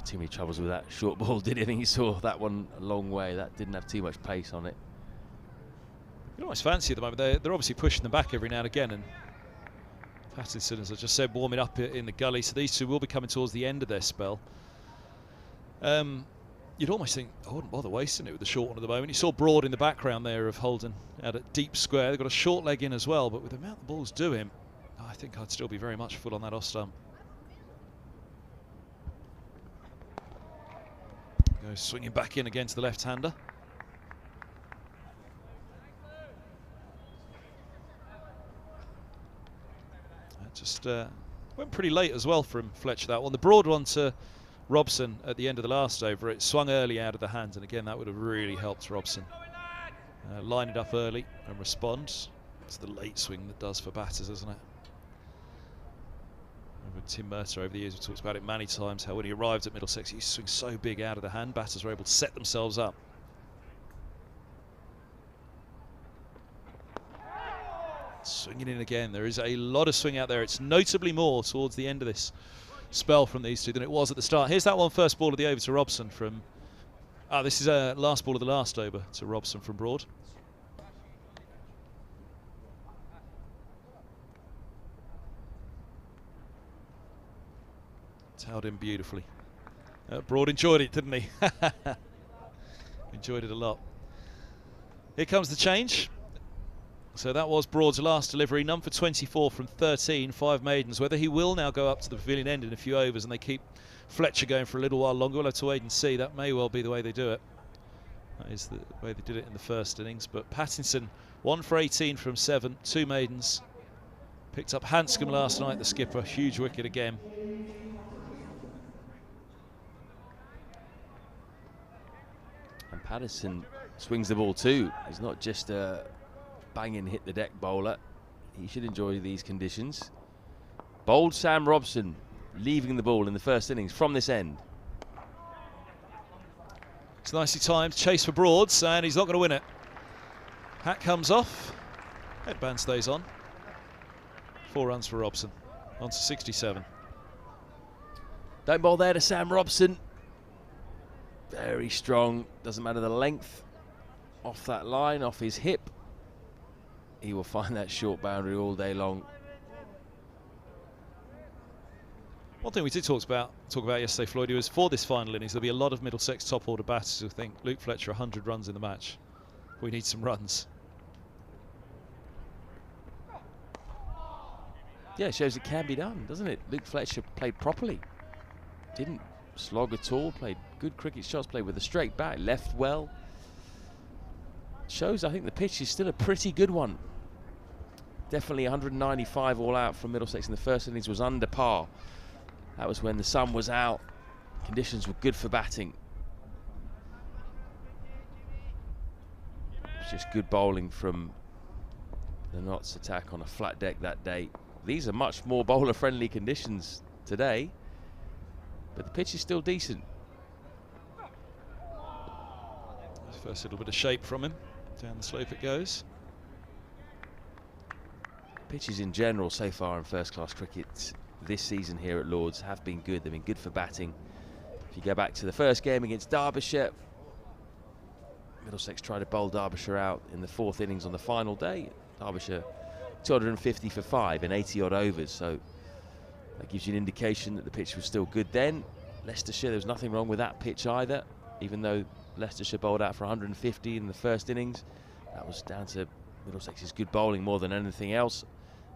Too many troubles with that short ball, did he? I think he saw that one a long way. That didn't have too much pace on it. You almost fancy at the moment. They're obviously pushing them back every now and again, and Pattinson, as I just said, warming up in the gully. So these two will be coming towards the end of their spell. You'd almost think, I wouldn't bother wasting it with the short one at the moment. You saw Broad in the background there of Holden out at deep square. They've got a short leg in as well, but with the amount the balls do him, I think I'd still be very much full on that off stump. Goes swinging back in against the left-hander. That just went pretty late as well from Fletcher, that one. The Broad one to Robson at the end of the last over, it swung early out of the hands, and again that would have really helped Robson line it up early and respond. It's the late swing that does for batters, isn't it? With Tim Murtagh over the years, we've talked about it many times, how when he arrived at Middlesex, he swings so big out of the hand, batters were able to set themselves up. Swinging in again, there is a lot of swing out there. It's notably more towards the end of this spell from these two than it was at the start. Here's that one, first ball of the over to Robson from... this is a last ball of the last over to Robson from Broad. Tailed in beautifully. Broad enjoyed it, didn't he? Enjoyed it a lot. Here comes the change. So that was Broad's last delivery. None for 24 from 13, 5 maidens. Whether he will now go up to the pavilion end in a few overs and they keep Fletcher going for a little while longer, we'll have to wait and see. That may well be the way they do it. That is the way they did it in the first innings. But Pattinson, 1 for 18 from 7, 2 maidens. Picked up Hanscom last night, the skipper. Huge wicket again. And Pattinson swings the ball too. He's not just a banging hit the deck bowler. He should enjoy these conditions. Bowled Sam Robson, leaving the ball in the first innings from this end. It's nicely timed, chase for Broads, and he's not going to win it. Hat comes off, headband stays on. 4 runs for Robson, on to 67. Don't bowl there to Sam Robson. Very strong, doesn't matter the length. Off that line, off his hip. He will find that short boundary all day long. One thing we did talk about yesterday, Floyd, was for this final innings, there'll be a lot of Middlesex top order batters who think Luke Fletcher 100 runs in the match. We need some runs. Yeah, it shows it can be done, doesn't it? Luke Fletcher played properly. Didn't slog at all, played good cricket shots, played with a straight bat, left well. Shows I think the pitch is still a pretty good one. Definitely 195 all out from Middlesex in the first innings was under par. That was when the sun was out. Conditions were good for batting. It's just good bowling from the Notts attack on a flat deck that day. These are much more bowler friendly conditions today, but the pitch is still decent. First little bit of shape from him. Down the slope it goes. Pitches in general so far in first-class cricket this season here at Lords have been good. They've been good for batting. If you go back to the first game against Derbyshire, Middlesex tried to bowl Derbyshire out in the 4th innings on the final day. Derbyshire 250 for 5 in 80-odd overs, so that gives you an indication that the pitch was still good then. Leicestershire, there was nothing wrong with that pitch either, even though Leicestershire bowled out for 150 in the first innings. That was down to Middlesex is good bowling more than anything else.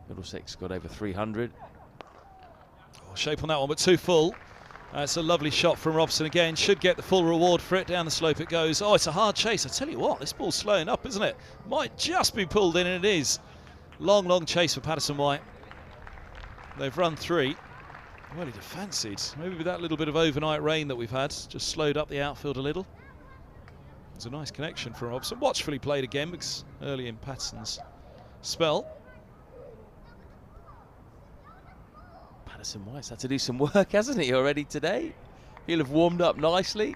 Middlesex got over 300. Oh, shape on that one, but too full. It's a lovely shot from Robson again. Should get the full reward for it. Down the slope it goes. Oh, it's a hard chase. I tell you what, this ball's slowing up, isn't it? Might just be pulled in, and it is. Long, long chase for Patterson White. They've run 3. Well, he'd have fancied. Maybe with that little bit of overnight rain that we've had, just slowed up the outfield a little. It's a nice connection from Robson. Watchfully played again because early in Patterson's spell. Patterson White's had to do some work, hasn't he, already today? He'll have warmed up nicely.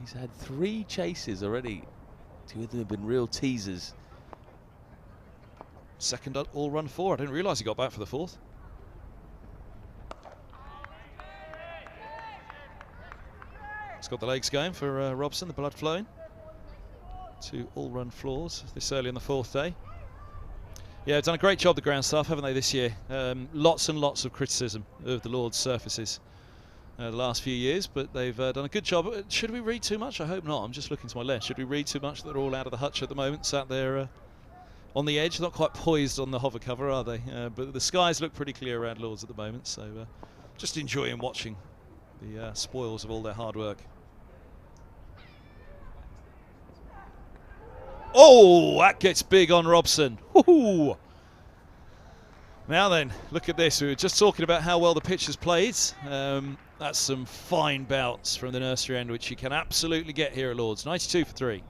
He's had 3 chases already. 2 of them have been real teasers. Second all run 4. I didn't realise he got back for the 4th. It's got the legs going for Robson, the blood flowing. 2 all run floors this early on the 4th day. Yeah, done a great job, the ground staff, haven't they, this year? Lots and lots of criticism of the Lord's surfaces the last few years, but they've done a good job. Should we read too much? I hope not. I'm just looking to my left. Should we read too much? They're all out of the hutch at the moment, sat there on the edge, not quite poised on the hover cover, are they? But the skies look pretty clear around Lord's at the moment, so just enjoying watching the spoils of all their hard work. Oh, that gets big on Robson. Woohoo! Now then, look at this. We were just talking about how well the pitch has played. That's some fine bounce from the nursery end, which you can absolutely get here at Lord's. 92 for 3.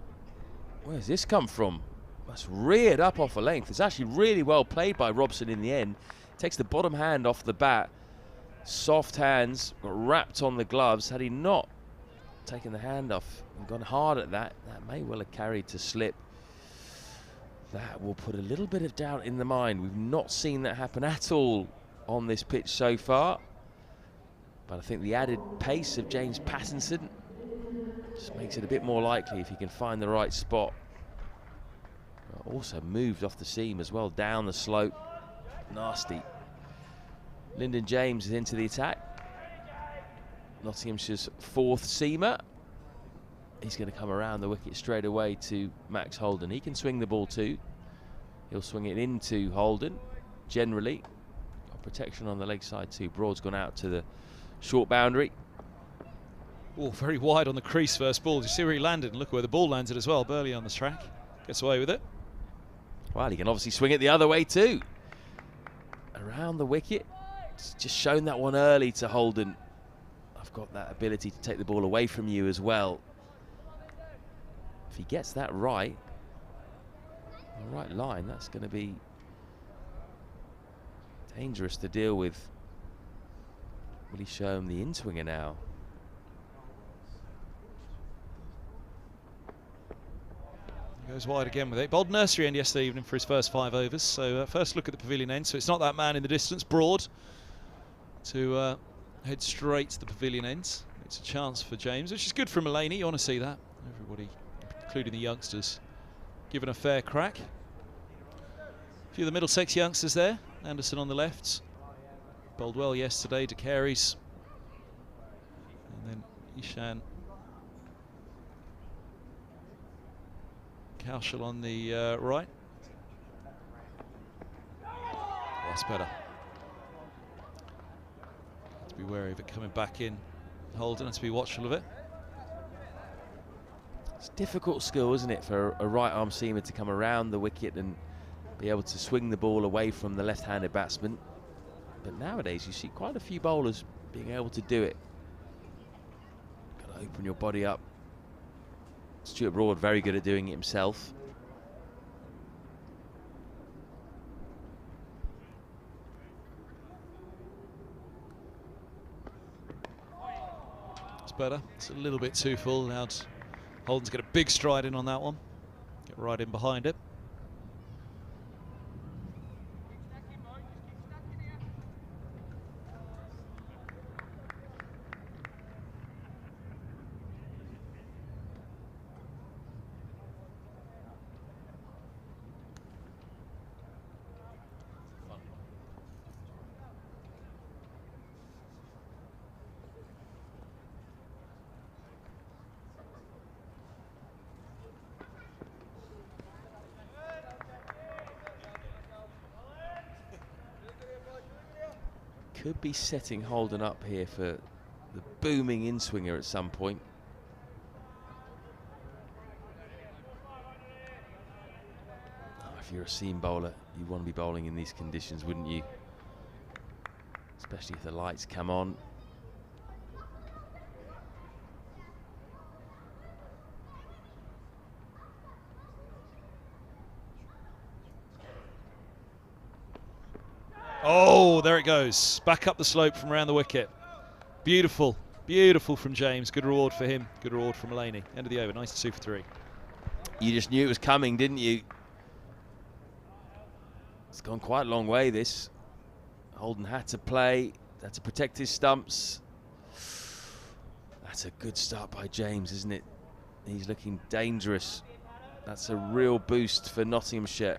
Where's this come from? That's reared up off a length. It's actually really well played by Robson in the end. Takes the bottom hand off the bat. Soft hands, got wrapped on the gloves. Had he not taken the hand off and gone hard at that, that may well have carried to slip. That will put a little bit of doubt in the mind. We've not seen that happen at all on this pitch so far. But I think the added pace of James Pattinson just makes it a bit more likely if he can find the right spot. Also moved off the seam as well, down the slope. Nasty. Lyndon James is into the attack. Nottinghamshire's 4th seamer. He's going to come around the wicket straight away to Max Holden. He can swing the ball too. He'll swing it into Holden, generally. Got protection on the leg side too. Broad's gone out to the short boundary. Oh, very wide on the crease first ball. Did you see where he landed? And look where the ball landed as well. Burley on the track. Gets away with it. Well, he can obviously swing it the other way too. Around the wicket. Just shown that one early to Holden. I've got that ability to take the ball away from you as well. If he gets that right, the right line, that's going to be dangerous to deal with. Will he show him the in-swinger now? He goes wide again with it. Bowled nursery end yesterday evening for his first 5 overs. So first look at the pavilion end. So it's not that man in the distance, Broad, to head straight to the pavilion end. It's a chance for James, which is good for Mulaney. You want to see that. Everybody, including the youngsters, given a fair crack. A few of the Middlesex youngsters there. Anderson on the left. Bowled well yesterday. De Carey's. And then Ishan Kaushal on the right. Oh, that's better. Have to be wary of it coming back in. Holden has to be watchful of it. It's a difficult skill, isn't it, for a right arm seamer to come around the wicket and be able to swing the ball away from the left-handed batsman. But nowadays you see quite a few bowlers being able to do it. Got to open your body up. Stuart Broad very good at doing it himself. It's better. It's a little bit too full. Now Holden's got a big stride in on that one. Get right in behind it. could be setting Holden up here for the booming in-swinger at some point. Oh, if you're a seam bowler, you want to be bowling in these conditions, wouldn't you? Especially if the lights come on. Oh, there it goes. Back up the slope from around the wicket. Beautiful. Beautiful from James. Good reward for him. Good reward from Laney. End of the over. 92 for 3. You just knew it was coming, didn't you? It's gone quite a long way, this. Holden had to play, had to protect his stumps. That's a good start by James, isn't it? He's looking dangerous. That's a real boost for Nottinghamshire.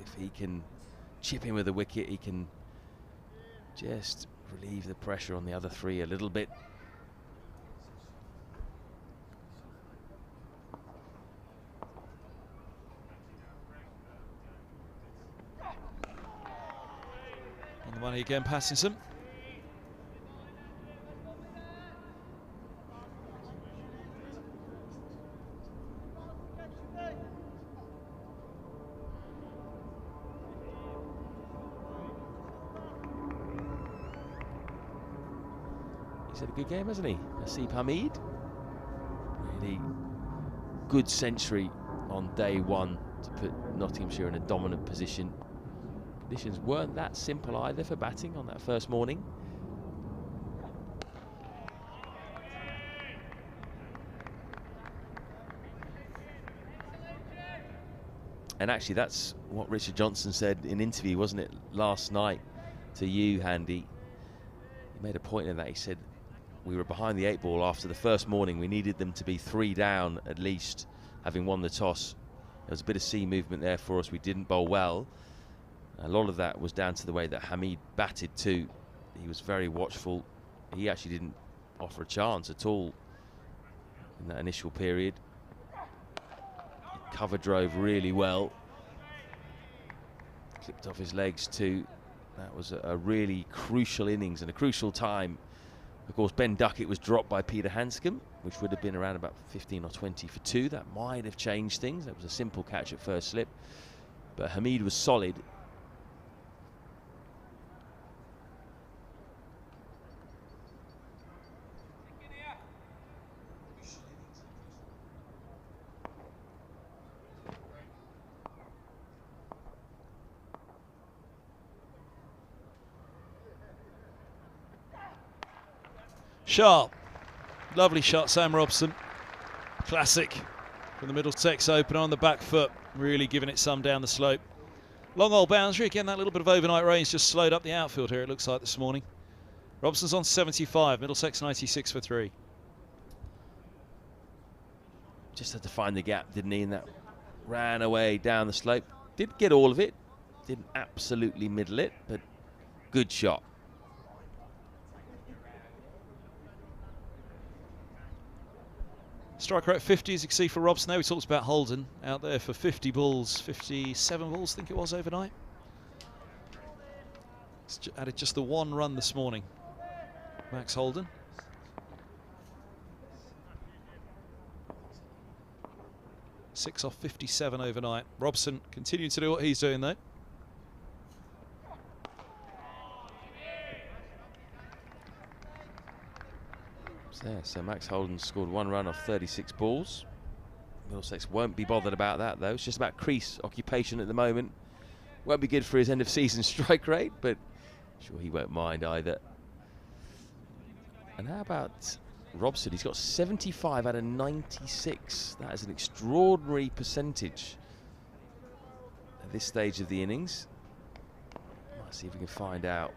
If he can chip in with the wicket, he can just relieve the pressure on the other three a little bit. On the money again, Pattinson. He's had a good game, hasn't he? Asif Hamid. Really good century on day one to put Nottinghamshire in a dominant position. Conditions weren't that simple either for batting on that first morning. And actually that's what Richard Johnson said in an interview, wasn't it, last night to you, Handy. He made a point of that. He said, we were behind the 8 ball after the first morning. We needed them to be 3 down at least, having won the toss. There was a bit of sea movement there for us. We didn't bowl well. A lot of that was down to the way that Hamid batted too. He was very watchful. He actually didn't offer a chance at all in that initial period. He cover drove really well. Clipped off his legs too. That was a really crucial innings and a crucial time. Of course, Ben Duckett was dropped by Peter Hanscom, which would have been around about 15 or 20 for 2. That might have changed things. That was a simple catch at first slip. But Hamid was solid. Sharp. Lovely shot, Sam Robson. Classic from the Middlesex opener on the back foot. Really giving it some down the slope. Long old boundary. Again, that little bit of overnight rain's just slowed up the outfield here, it looks like, this morning. Robson's on 75. Middlesex 96 for 3. Just had to find the gap, didn't he? And that ran away down the slope. Didn't get all of it. Didn't absolutely middle it, but good shot. Striker at 50, as you can see, for Robson there. We talked about Holden out there for 50 balls, 57 balls, I think it was, overnight. He's added just the 1 run this morning, Max Holden. Six off 57 overnight. Robson continuing to do what he's doing, though. There, so Max Holden scored 1 run off 36 balls. Middlesex won't be bothered about that though. It's just about crease occupation at the moment. Won't be good for his end of season strike rate, but sure he won't mind either. And how about Robson? He's got 75 out of 96. That is an extraordinary percentage at this stage of the innings. Let's see if we can find out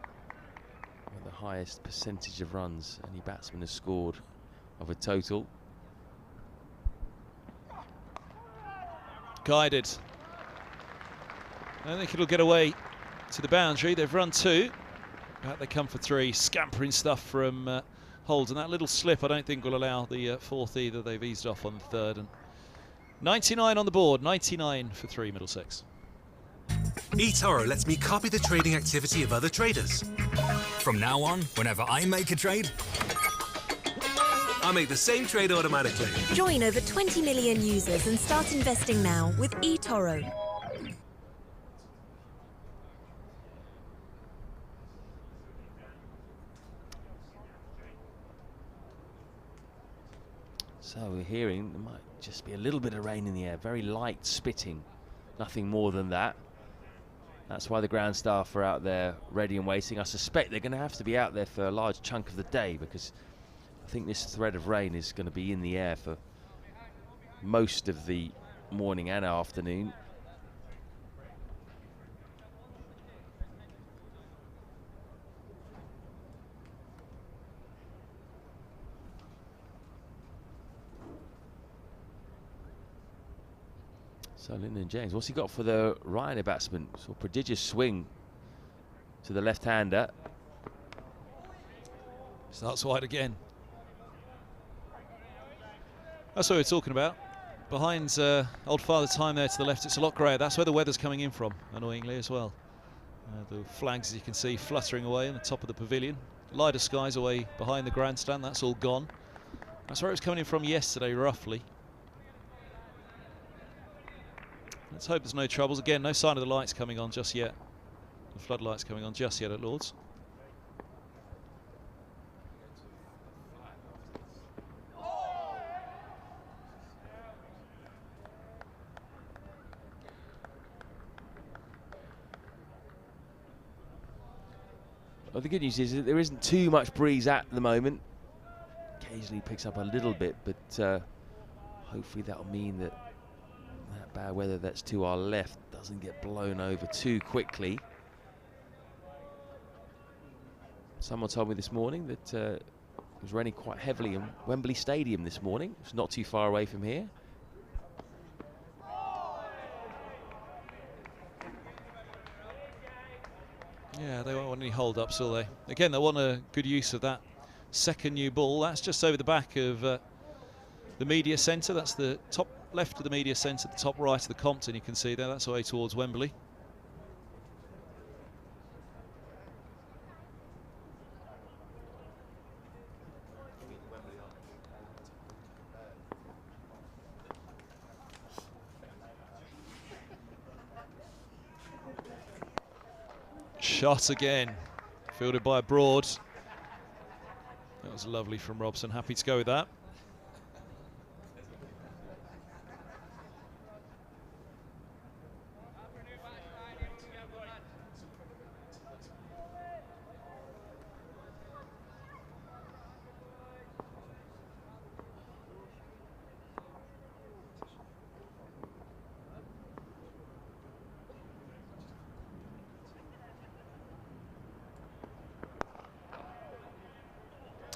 the highest percentage of runs any batsman has scored of a total. Guided. I don't think it'll get away to the boundary. They've run 2. Back they come for 3. Scampering stuff from Holden. That little slip I don't think will allow the 4th either. They've eased off on the 3rd. And 99 on the board. 99 for 3 Middlesex. eToro lets me copy the trading activity of other traders. From now on, whenever I make a trade, I'll make the same trade automatically. Join over 20 million users and start investing now with eToro. So we're hearing there might just be a little bit of rain in the air, very light spitting, nothing more than that. That's why the ground staff are out there ready and waiting. I suspect they're going to have to be out there for a large chunk of the day, because I think this thread of rain is going to be in the air for most of the morning and afternoon. So Lyndon James, what's he got for the Ryanair batsman? So prodigious swing to the left-hander. Starts wide again. That's what we're talking about. Behind Old Father Time there to the left, it's a lot greyer. That's where the weather's coming in from, annoyingly as well. The flags, as you can see, fluttering away on the top of the pavilion. Lighter skies away behind the grandstand, that's all gone. That's where it was coming in from yesterday, roughly. Let's hope there's no troubles. Again, no sign of the lights coming on just yet. The floodlights coming on just yet at Lord's. Well, the good news is that there isn't too much breeze at the moment. Occasionally picks up a little bit, but hopefully that'll mean that that bad weather that's to our left doesn't get blown over too quickly. Someone told me this morning that it was raining quite heavily in Wembley Stadium this morning. It's not too far away from here. Yeah, they won't want any hold-ups, will they? Again, they want a good use of that second new ball. That's just over the back of the media centre. That's the top left of the media centre, the top right of the Compton, you can see there. That's away towards Wembley. Shot again, fielded by Broad. That was lovely from Robson, happy to go with that.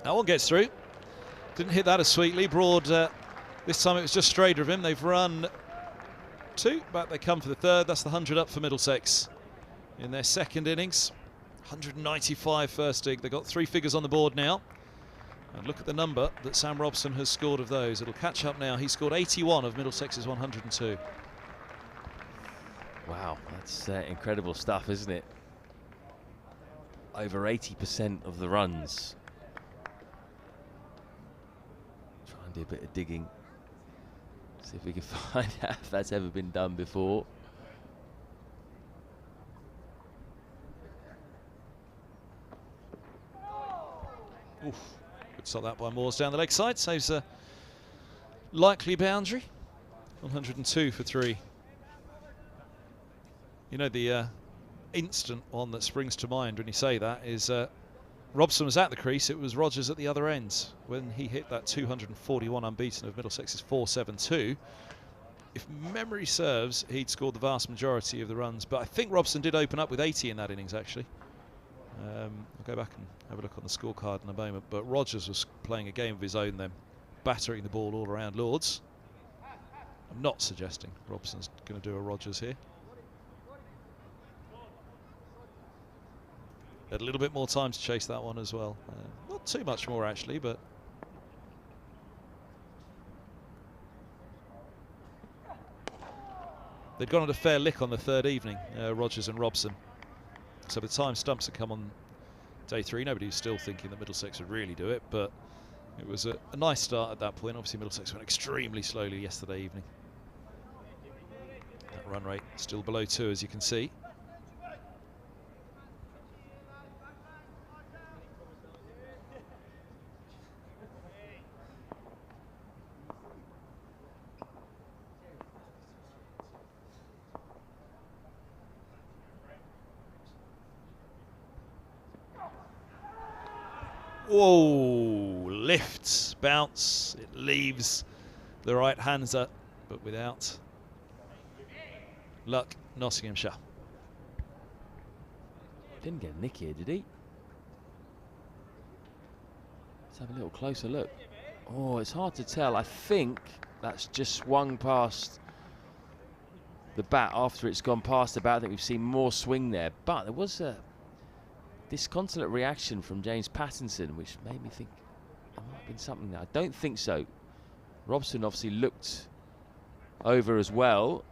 That one gets through. Didn't hit that as sweetly. Broad, this time it was just straight of him. They've run two, back they come for the third. That's the 100 up for Middlesex in their second innings. 195 first dig. They've got three figures on the board now. And look at the number that Sam Robson has scored of those. It'll catch up now. He scored 81 of Middlesex's 102. Wow, that's incredible stuff, isn't it? Over 80% of the runs. Try and do a bit of digging. See if we can find out if that's ever been done before. Oof. Good stop that by Moores down the leg side. Saves a likely boundary. 102 for 3. You know, the instant one that springs to mind when you say that is Robson was at the crease, it was Rogers at the other end when he hit that 241 unbeaten of Middlesex's 472. If memory serves, he'd scored the vast majority of the runs, but I think Robson did open up with 80 in that innings actually. I'll go back and have a look on the scorecard in a moment, but Rogers was playing a game of his own then, battering the ball all around Lords. I'm not suggesting Robson's going to do a Rogers here. Had a little bit more time to chase that one as well. Not too much more actually, but They'd gone on a fair lick on the third evening, Rogers and Robson. So by the time stumps had come on day 3, nobody was still thinking that Middlesex would really do it, but it was a nice start at that point. Obviously Middlesex went extremely slowly yesterday evening. That run rate still below 2, as you can see. Whoa, lifts, bounce, it leaves the right hander, but without luck, Nottinghamshire. Didn't get a nick here, did he? Let's have a little closer look. Oh, it's hard to tell. I think that's just swung past the bat after it's gone past the bat. I think we've seen more swing there, but there was a disconsolate reaction from James Pattinson, which made me think there might have been something there. I don't think so. Robson obviously looked over as well.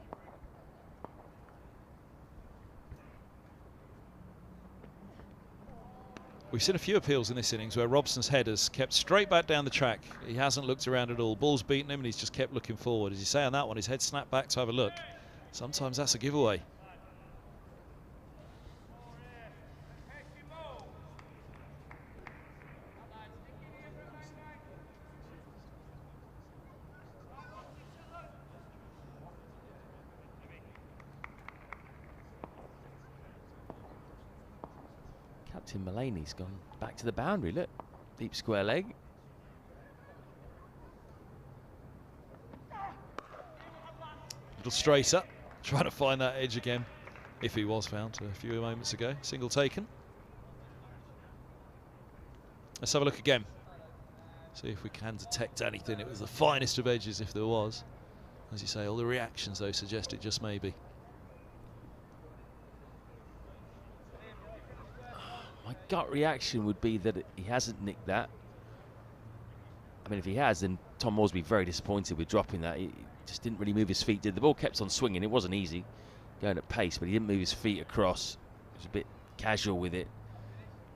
We've seen a few appeals in this innings where Robson's head has kept straight back down the track. He hasn't looked around at all. Ball's beaten him and he's just kept looking forward. As you say on that one, his head snapped back to have a look. Sometimes that's a giveaway. Captain Mulaney's gone back to the boundary. Look, deep square leg. Little straighter, trying to find that edge again, if he was found a few moments ago. Single taken. Let's have a look again. See if we can detect anything. It was the finest of edges if there was. As you say, all the reactions though suggest it just may be. My gut reaction would be that he hasn't nicked that. I mean, if he has, then Tom Moores will be very disappointed with dropping that. He just didn't really move his feet, did. The ball kept on swinging. It wasn't easy going at pace, but he didn't move his feet across. He was a bit casual with it.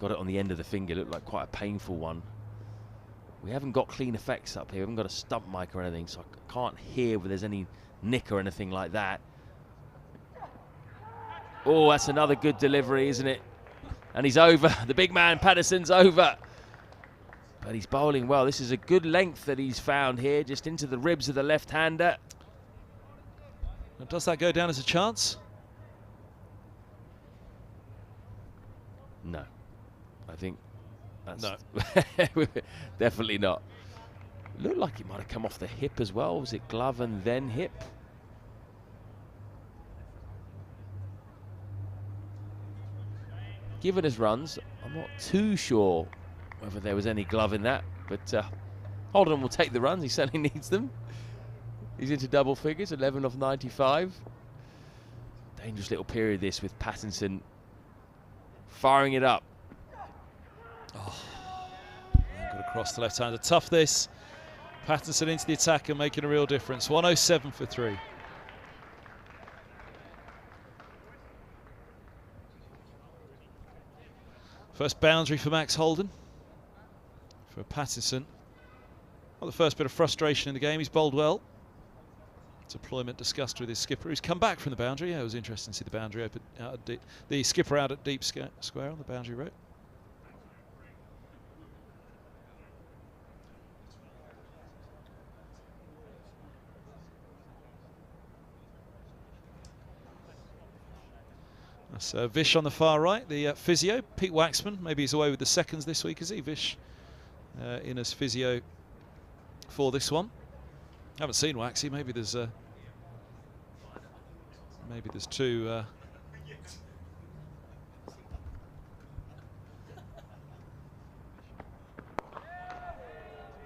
Got it on the end of the finger. Looked like quite a painful one. We haven't got clean effects up here. We haven't got a stump mic or anything, so I can't hear whether there's any nick or anything like that. Oh, that's another good delivery, isn't it? And he's over. The big man, Patterson's over. But he's bowling well. This is a good length that he's found here, just into the ribs of the left-hander. Does that go down as a chance? No. I think that's no. Definitely not. Looked like it might have come off the hip as well. Was it glove and then hip? Given his runs, I'm not too sure whether there was any glove in that, but Holden will take the runs. He certainly needs them. He's into double figures, 11 off 95. Dangerous little period this with Pattinson firing it up. Oh, got across the left-hander. Tough this. Pattinson into the attack and making a real difference. 107 for 3. First boundary for Max Holden. For Pattinson. Well, the first bit of frustration in the game. He's bowled well. Deployment discussed with his skipper, who's come back from the boundary. Yeah, it was interesting to see the boundary open out at the skipper out at deep square on the boundary rope. That's Vish on the far right, the physio. Pete Waxman, maybe he's away with the seconds this week, is he? Vish in as physio for this one. Haven't seen Waxy. Maybe there's two.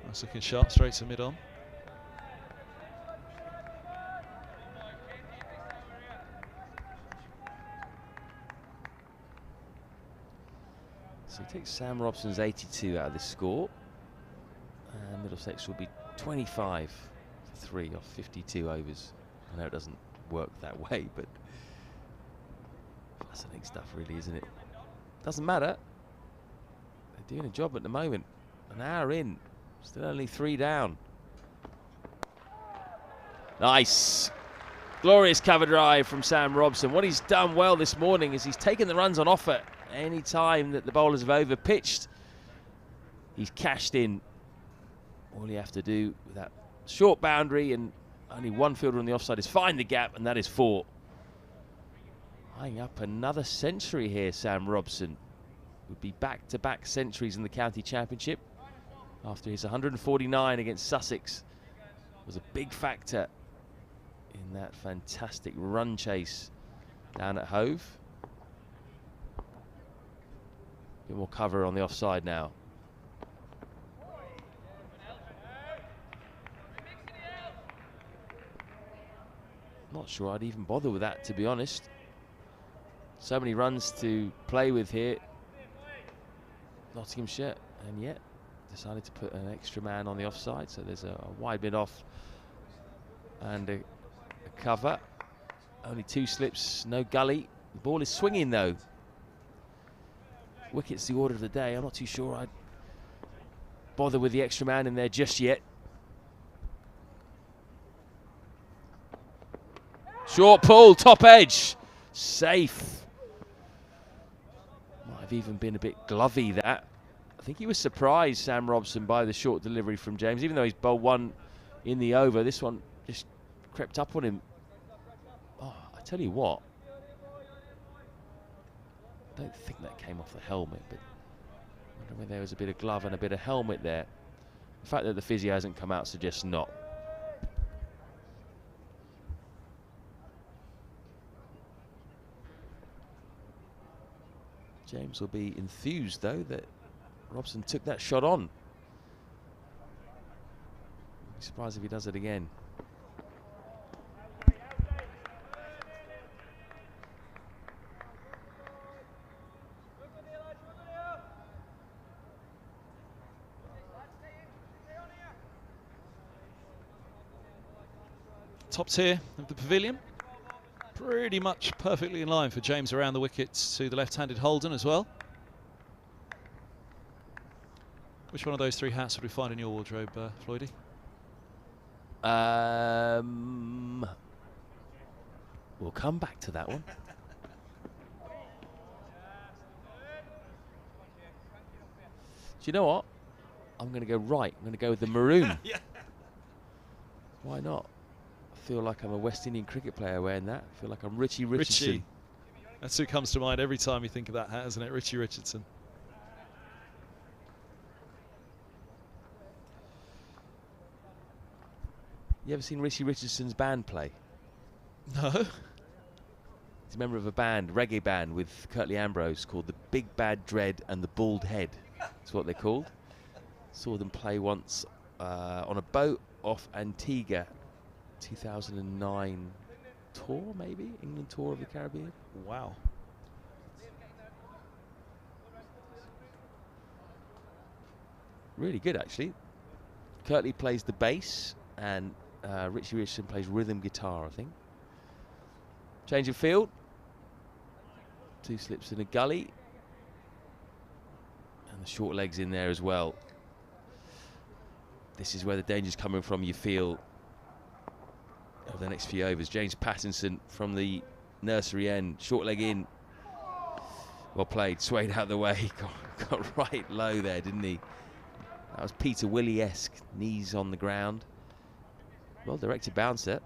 Nice looking shot straight to mid-on. So he takes Sam Robson's 82 out of this score, and Middlesex will be 25 for 3 off 52 overs. I know it doesn't work that way, but fascinating stuff, really, isn't it? Doesn't matter. They're doing a job at the moment. An hour in, still only 3 down. Nice. Glorious cover drive from Sam Robson. What he's done well this morning is he's taken the runs on offer. Any time that the bowlers have over-pitched, he's cashed in. All you have to do with that short boundary and only one fielder on the offside is find the gap, and that is 4. Eyeing up another century here, Sam Robson. Would be back-to-back centuries in the county championship after his 149 against Sussex. Was a big factor in that fantastic run chase down at Hove. Bit more cover on the offside now. Not sure I'd even bother with that, to be honest. So many runs to play with here, Nottinghamshire, and yet decided to put an extra man on the offside. So there's a wide mid off and a cover. Only 2 slips, no gully. The ball is swinging though. Wicket's the order of the day. I'm not too sure I'd bother with the extra man in there just yet. Short pull, top edge, safe. Might have even been a bit glovey, that. I think he was surprised, Sam Robson, by the short delivery from James. Even though he's bowled 1 in the over, this one just crept up on him. Oh, I tell you what. I don't think that came off the helmet, but I wonder whether there was a bit of glove and a bit of helmet there. The fact that the physio hasn't come out suggests not. James will be enthused, though, that Robson took that shot on. I'd be surprised if he does it again. Top tier of the pavilion. Pretty much perfectly in line for James around the wickets to the left-handed Holden as well. Which one of those 3 hats would we find in your wardrobe, Floydie? We'll come back to that one. Do you know what? I'm going to go right. I'm going to go with the maroon. Yeah. Why not? I feel like I'm a West Indian cricket player wearing that. I feel like I'm Richie Richardson. Richie. That's who comes to mind every time you think of that hat, isn't it? Richie Richardson. You ever seen Richie Richardson's band play? No. He's a member of a band, reggae band, with Curtly Ambrose called the Big Bad Dread and the Bald Head. That's what they're called. Saw them play once on a boat off Antigua. 2009 tour, maybe? England tour of the Caribbean. Wow. Really good, actually. Curtly plays the bass, and Richie Richardson plays rhythm guitar, I think. Change of field. 2 slips in a gully. And the short legs in there as well. This is where the danger's coming from, you feel, over the next few overs. James Pattinson from the nursery end, short leg in. Well played, swayed out the way, got right low there, didn't he? That was Peter Willie-esque, knees on the ground. Well directed bouncer.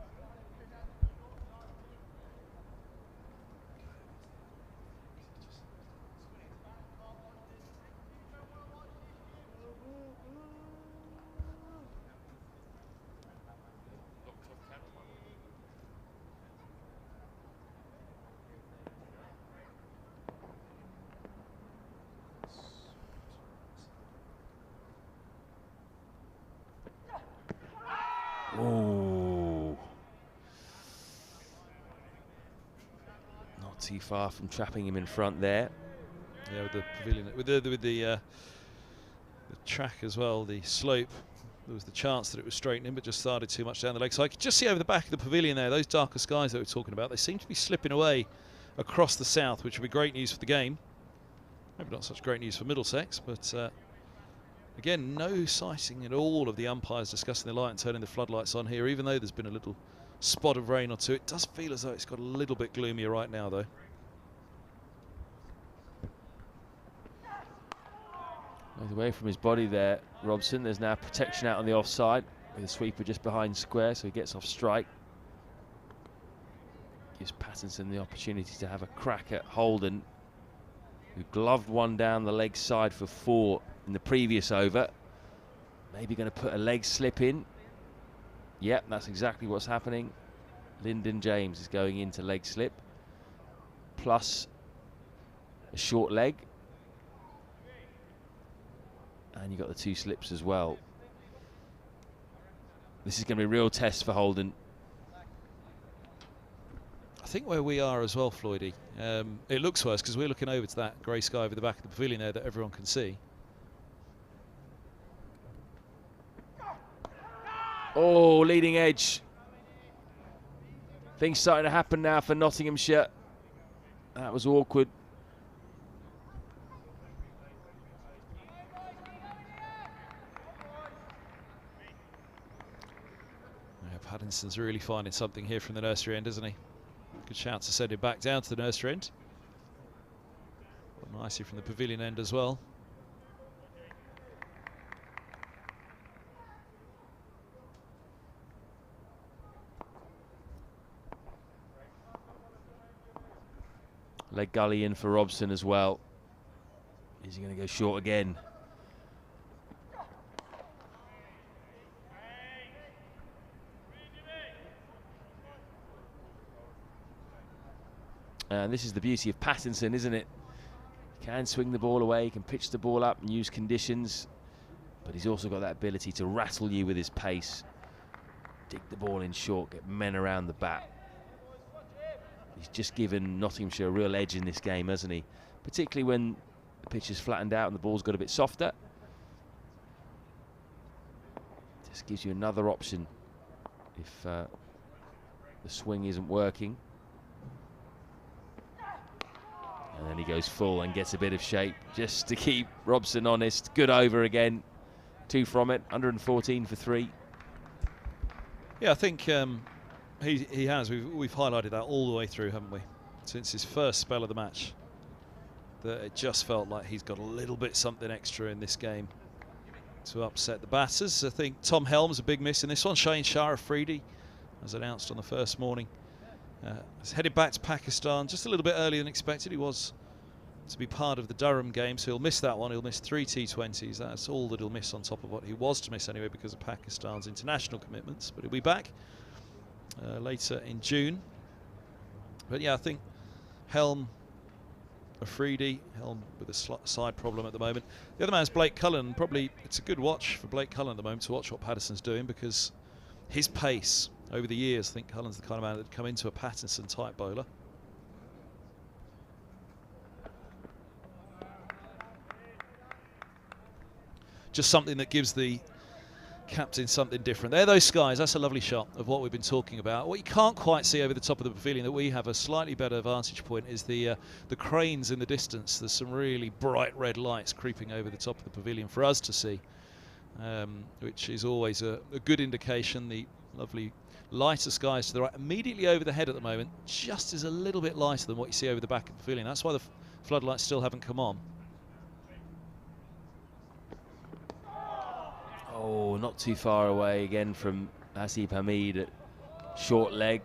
Oh, not too far from trapping him in front there. Yeah, with the pavilion, with the track as well, the slope There was the chance that it was straightening, but just started too much down the leg. So I could just see over the back of the pavilion there, those darker skies that we were talking about, they seem to be slipping away across the south, which would be great news for the game. Maybe not such great news for Middlesex, but again, no sighting at all of the umpires discussing the light and turning the floodlights on here, even though there's been a little spot of rain or two. It does feel as though it's got a little bit gloomier right now, though. Away from his body there, Robson. There's now protection out on the offside with the sweeper just behind square, so he gets off strike. Gives Pattinson the opportunity to have a crack at Holden, who gloved one down the leg side for 4 in the previous over. Maybe going to put a leg slip in. Yep, that's exactly what's happening. Lyndon James is going into leg slip, plus a short leg. And you got the 2 slips as well. This is going to be a real test for Holden. I think where we are as well, Floydie, it looks worse because we're looking over to that grey sky over the back of the pavilion there that everyone can see. Oh, leading edge. Things starting to happen now for Nottinghamshire. That was awkward. Pattinson's really finding something here from the nursery end, isn't he? Good shout to send him back down to the nursery end. Nicely from the pavilion end as well. Leg gully in for Robson as well. Is he going to go short again? And this is the beauty of Pattinson, isn't it? He can swing the ball away, he can pitch the ball up and use conditions, but he's also got that ability to rattle you with his pace. Dig the ball in short, get men around the bat. He's just given Nottinghamshire a real edge in this game, hasn't he? Particularly when the pitch is flattened out and the ball's got a bit softer. Just gives you another option if the swing isn't working. And then he goes full and gets a bit of shape just to keep Robson honest. Good over again. 2 from it, 114 for 3. Yeah, I think he has. We've highlighted that all the way through, haven't we? Since his first spell of the match. That it just felt like he's got a little bit something extra in this game to upset the batters. I think Tom Helm's a big miss in this one. Shane Shah Afridi, as announced on the first morning, is headed back to Pakistan just a little bit earlier than expected. He was to be part of the Durham game, so he'll miss that one. He'll miss 3 T20s. That's all that he'll miss on top of what he was to miss anyway because of Pakistan's international commitments. But he'll be back later in June. But yeah, I think Helm, Afridi, Helm with a side problem at the moment. The other man's Blake Cullen. Probably it's a good watch for Blake Cullen at the moment to watch what Patterson's doing because his pace over the years, I think Cullen's the kind of man that'd come into a Pattinson type bowler. Just something that gives the captain something different. There, those skies, that's a lovely shot of what we've been talking about. What you can't quite see over the top of the pavilion that we have a slightly better vantage point is the cranes in the distance. There's some really bright red lights creeping over the top of the pavilion for us to see, which is always a good indication. The lovely lighter skies to the right, immediately over the head at the moment, just is a little bit lighter than what you see over the back of the pavilion. That's why the floodlights still haven't come on. Oh, not too far away again from Hasib Hamid at short leg.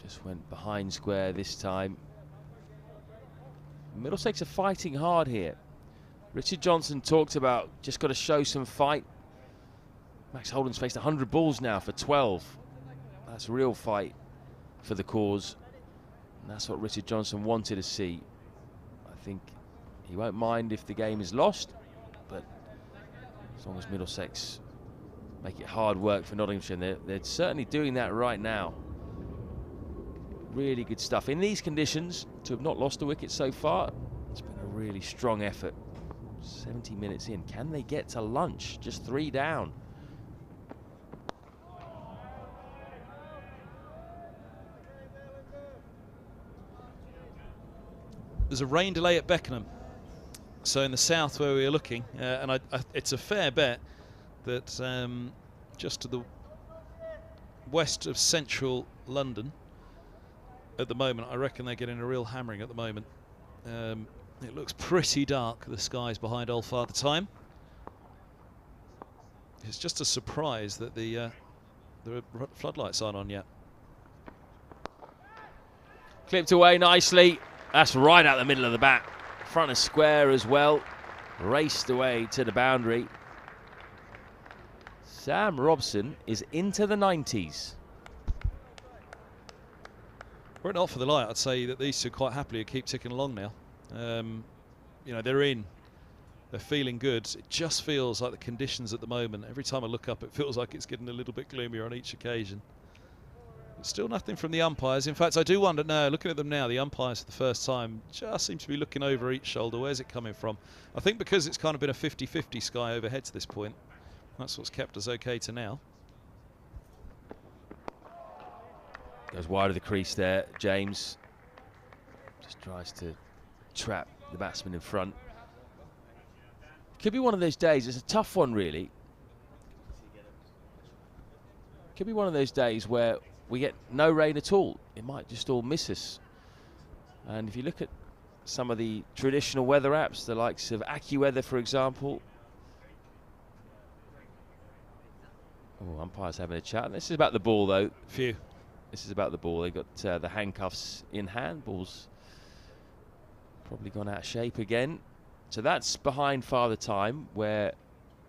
Just went behind square this time. Middlesex are fighting hard here. Richard Johnson talked about just got to show some fight. Max Holden's faced 100 balls now for 12. That's a real fight for the cause. And that's what Richard Johnson wanted to see. I think he won't mind if the game is lost, but as long as Middlesex make it hard work for Nottinghamshire, they're certainly doing that right now. Really good stuff. In these conditions, to have not lost a wicket so far, it's been a really strong effort. 70 minutes in. Can they get to lunch? Just 3 down. there's a rain delay at Beckenham. So in the south where we are looking, and it's a fair bet that just to the west of central London at the moment, I reckon they're getting a real hammering at the moment. It looks pretty dark, the skies behind Old Father Time. It's just a surprise that the floodlights aren't on yet. Clipped away nicely. That's right out the middle of the bat. Front of square as well. Raced away to the boundary. Sam Robson is into the 90s. Were it not for the light, I'd say that these two quite happily keep ticking along now. You know, they're in. They're feeling good. It just feels like the conditions at the moment, every time I look up, it feels like it's getting a little bit gloomier on each occasion. But still nothing from the umpires. In fact, I do wonder now, looking at them now, the umpires for the first time just seem to be looking over each shoulder. Where's it coming from? I think because it's kind of been a 50-50 sky overhead to this point. That's what's kept us okay to now. Goes wide of the crease there. James just tries to trap the batsman in front. Could be one of those days. It's a tough one, really. Could be one of those days where we get no rain at all. It might just all miss us. And if you look at some of the traditional weather apps, the likes of AccuWeather, for example. Oh, umpires having a chat. This is about the ball, though. Phew. This is about the ball. They've got the handcuffs in hand. Ball's probably gone out of shape again. So that's behind Father Time, where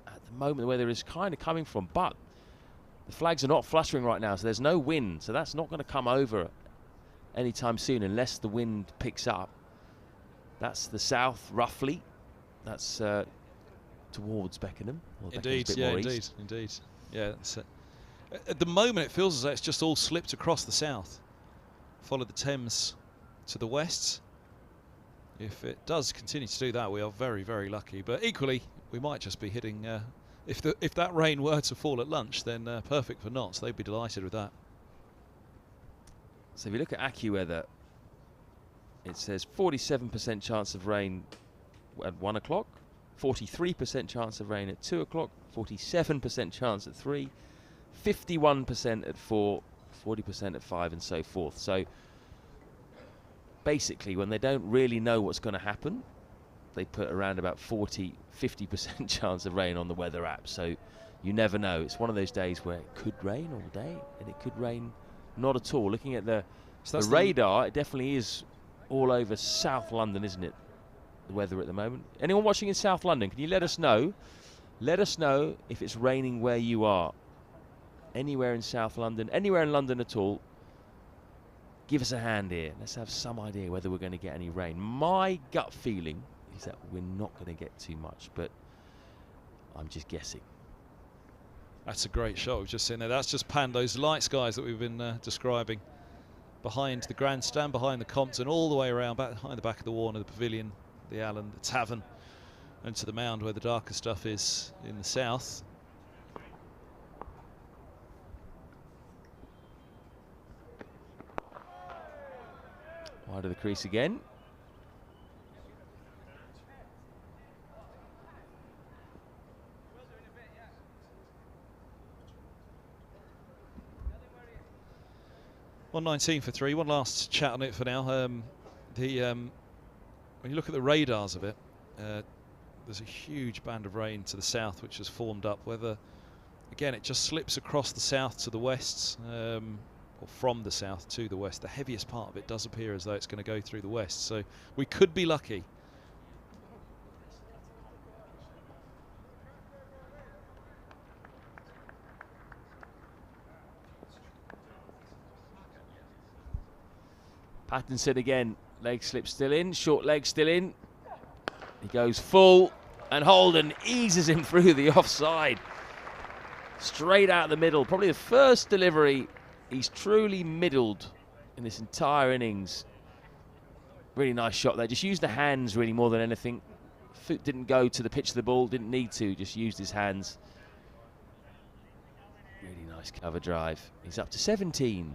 at the moment the weather is kind of coming from, but the flags are not fluttering right now, so there's no wind, so that's not going to come over anytime soon unless the wind picks up. That's the south, roughly. That's towards Beckenham. Well, Indeed, Beckham's a bit yeah, more indeed, east. indeed. Yeah, that's it. At the moment it feels as though it's just all slipped across the south. Follow the Thames to the west. If it does continue to do that, we are very, very lucky. But equally, we might just be hitting... if that rain were to fall at lunch, then perfect for Notts. They'd be delighted with that. So if you look at AccuWeather, it says 47% chance of rain at 1 o'clock, 43% chance of rain at 2 o'clock, 47% chance at 3, 51% at 4, 40% at 5, and so forth. So basically, when they don't really know what's going to happen, they put around about 40-50% chance of rain on the weather app. So you never know. It's one of those days where it could rain all day and it could rain not at all. Looking at the radar, it definitely is all over South London, isn't it? The weather at the moment. Anyone watching in South London, can you let us know? Let us know if it's raining where you are. Anywhere in South London, anywhere in London at all. Give us a hand here. Let's have some idea whether we're going to get any rain. My gut feeling is that we're not going to get too much, but I'm just guessing. That's a great shot we've just seen there. That's just panned those light skies that we've been describing. Behind the grandstand, behind the Compton, all the way around, behind the back of the Warner, the Pavilion, the Allen, the Tavern, and to the Mound where the darker stuff is in the south. Wide of the crease again. .119 for 3. One last chat on it for now. When you look at the radars of it, there's a huge band of rain to the south which has formed up. Whether, again, it just slips across the south to the west, or from the south to the west. The heaviest part of it does appear as though it's going to go through the west, so we could be lucky. Pattinson again, leg slip still in, short leg still in. He goes full, and Holden eases him through the offside. Straight out the middle, probably the first delivery he's truly middled in this entire innings. Really nice shot there, just used the hands really more than anything. Foot didn't go to the pitch of the ball, didn't need to, just used his hands. Really nice cover drive. He's up to 17.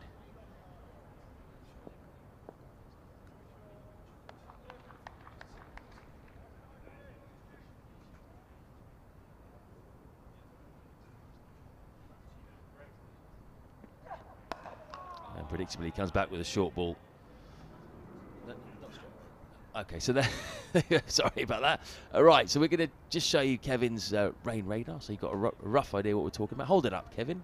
predictably, he comes back with a short ball. Okay, so then, sorry about that. All right, so we're going to just show you Kevin's rain radar, so you've got a rough idea what we're talking about. Hold it up, Kevin.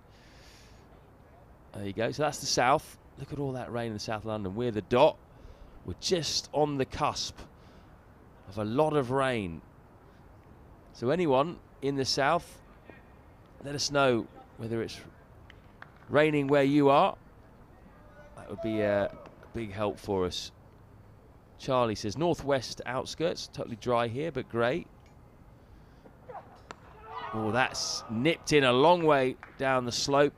There you go. So that's the south. Look at all that rain in South London. We're the dot. We're just on the cusp of a lot of rain. So anyone in the south, let us know whether it's raining where you are. That would be a big help for us. Charlie says northwest outskirts, totally dry here, but grey. Oh, that's nipped in a long way down the slope.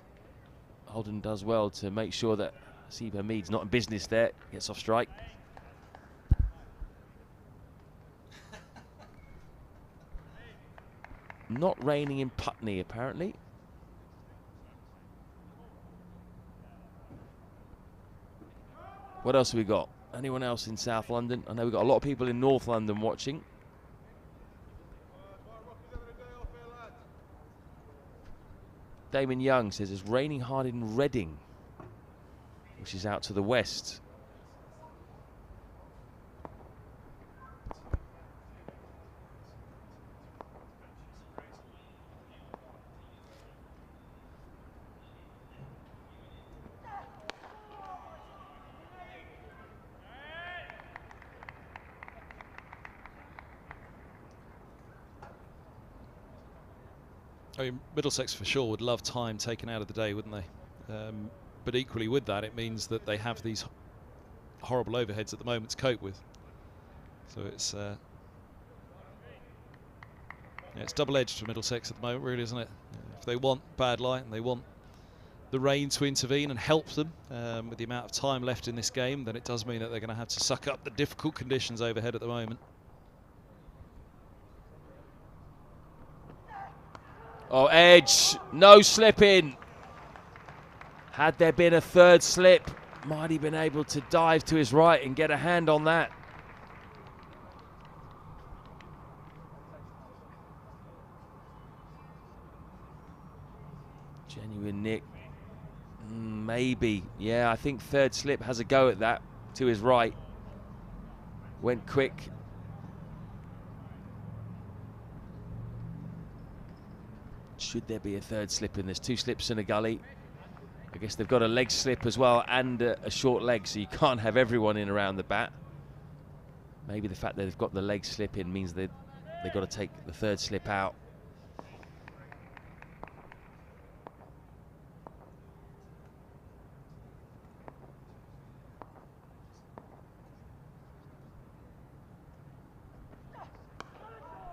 Holden does well to make sure that Seba Mead's not in business there. Gets off strike. Not raining in Putney, apparently. What else have we got? Anyone else in South London? I know we've got a lot of people in North London watching. Damon Young says it's raining hard in Reading, which is out to the west. I mean, Middlesex for sure would love time taken out of the day, wouldn't they? But equally with that, it means that they have these horrible overheads at the moment to cope with. So it's it's double-edged for Middlesex at the moment, really, isn't it? If they want bad light and they want the rain to intervene and help them with the amount of time left in this game, then it does mean that they're going to have to suck up the difficult conditions overhead at the moment. Oh, edge, no slipping. Had there been a third slip, might he been able to dive to his right and get a hand on that. Genuine nick, maybe. Yeah, I think third slip has a go at that to his right. Went quick. Should there be a third slip in? There's two slips in a gully. I guess they've got a leg slip as well and a short leg, so you can't have everyone in around the bat. Maybe the fact that they've got the leg slip in means they've got to take the third slip out.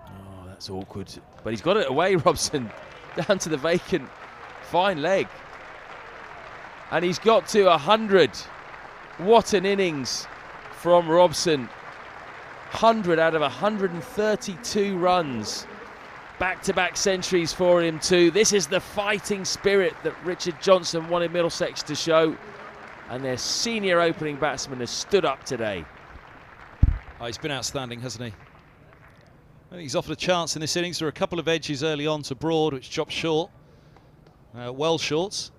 Oh, that's awkward. But he's got it away, Robson. Down to the vacant. Fine leg. And he's got to 100. What an innings from Robson. 100 out of 132 runs. Back-to-back centuries for him too. This is the fighting spirit that Richard Johnson wanted Middlesex to show. And their senior opening batsman has stood up today. Oh, he's been outstanding, hasn't he? I think he's offered a chance in this innings. There were a couple of edges early on to Broad, which chopped short. Well short.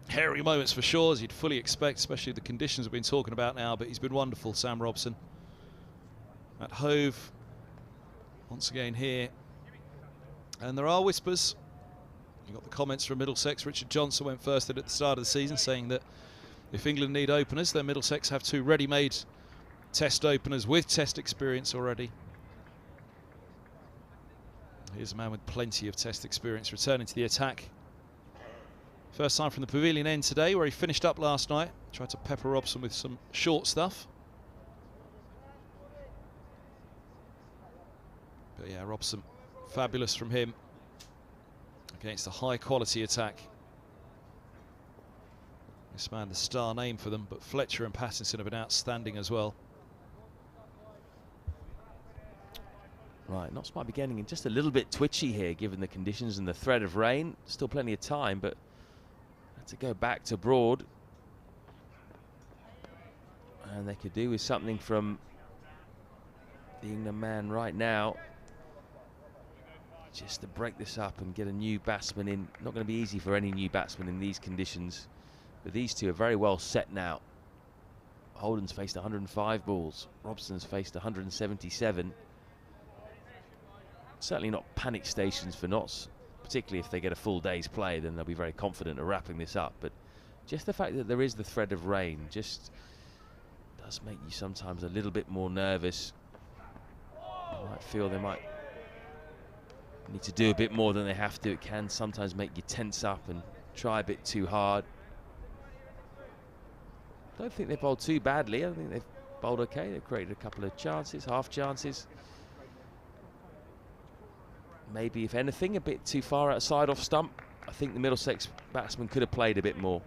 Hairy moments for sure, as you'd fully expect, especially the conditions we've been talking about now, but he's been wonderful, Sam Robson. At Hove, once again here. And there are whispers. You've got the comments from Middlesex. Richard Johnson went first at the start of the season, saying that if England need openers, then Middlesex have two ready-made test openers with test experience already. Here's a man with plenty of test experience returning to the attack. First time from the pavilion end today, where he finished up last night. Tried to pepper Robson with some short stuff. But yeah, Robson, fabulous from him against a high quality attack. This man, the star name for them, but Fletcher and Pattinson have been outstanding as well. Right, Notts might be getting just a little bit twitchy here, given the conditions and the threat of rain. Still plenty of time, but had to go back to Broad. And they could do with something from the England man right now, just to break this up and get a new batsman in. Not going to be easy for any new batsman in these conditions. But these two are very well set now. Holden's faced 105 balls. Robson's faced 177. Certainly not panic stations for Notts, particularly if they get a full day's play, then they'll be very confident of wrapping this up. But just the fact that there is the threat of rain just does make you sometimes a little bit more nervous. You might feel they might need to do a bit more than they have to. It can sometimes make you tense up and try a bit too hard. I don't think they bowled too badly. I think they've bowled okay. They've created a couple of chances, half chances. Maybe, if anything, a bit too far outside off stump. I think the Middlesex batsman could have played a bit more.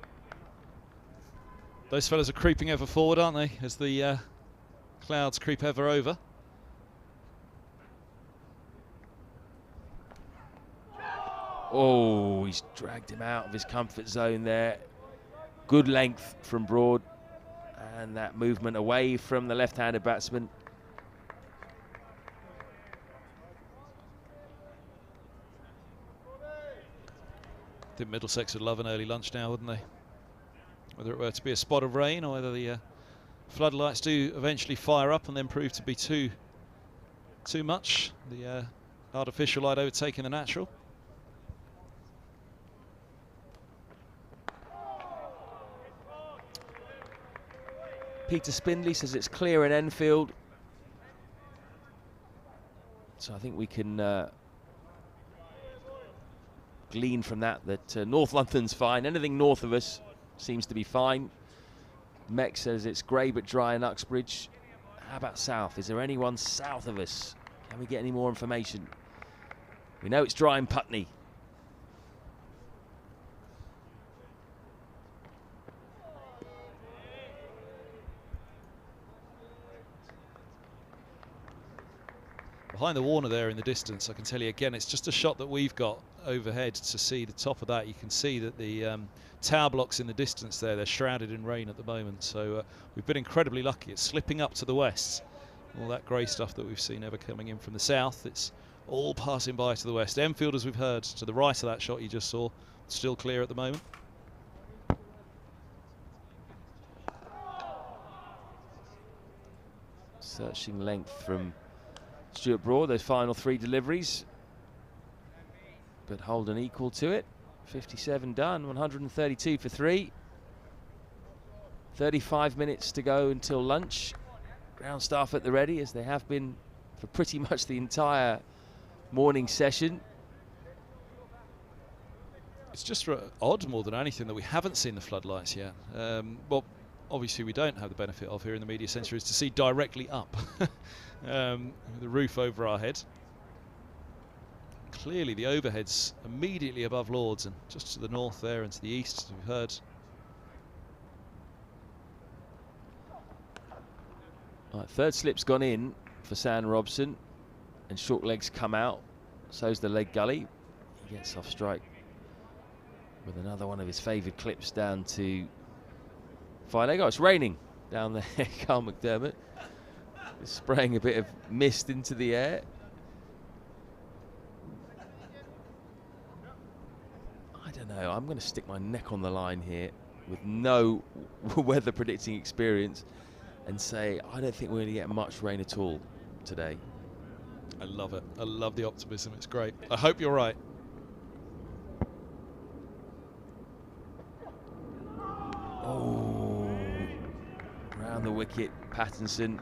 Those fellas are creeping ever forward, aren't they, as the clouds creep ever over. Oh, he's dragged him out of his comfort zone there. Good length from Broad. And that movement away from the left-handed batsman. I think Middlesex would love an early lunch now, wouldn't they? Whether it were to be a spot of rain or whether the floodlights do eventually fire up and then prove to be too much. The artificial light overtaking the natural. Peter Spindley says it's clear in Enfield. So I think we can glean from that North London's fine. Anything north of us seems to be fine. Mech says it's grey but dry in Uxbridge. How about south? Is there anyone south of us? Can we get any more information? We know it's dry in Putney. Behind the Warner there in the distance, I can tell you again, it's just a shot that we've got overhead to see the top of that. You can see that the tower blocks in the distance there, they're shrouded in rain at the moment. So we've been incredibly lucky. It's slipping up to the west. All that grey stuff that we've seen ever coming in from the south, it's all passing by to the west. Enfield, as we've heard, to the right of that shot you just saw, still clear at the moment. Searching length from Stuart Broad, those final three deliveries. But Holden equal to it. 57 done, 132 for 3. 35 minutes to go until lunch. Ground staff at the ready, as they have been for pretty much the entire morning session. It's just odd more than anything that we haven't seen the floodlights yet. Well, obviously we don't have the benefit of here in the media centre is to see directly up the roof over our head. Clearly the overhead's immediately above Lords and just to the north there and to the east, as we've heard. Right, third slip's gone in for Sam Robson and short legs come out. So's the leg gully. He gets off strike with another one of his favoured clips down to fine leg. Oh, it's raining down there. Carl McDermott is spraying a bit of mist into the air. I don't know. I'm going to stick my neck on the line here with no weather predicting experience and say I don't think we're going to get much rain at all today. I love it. I love the optimism. It's great. I hope you're right. Oh, around the wicket, Pattinson.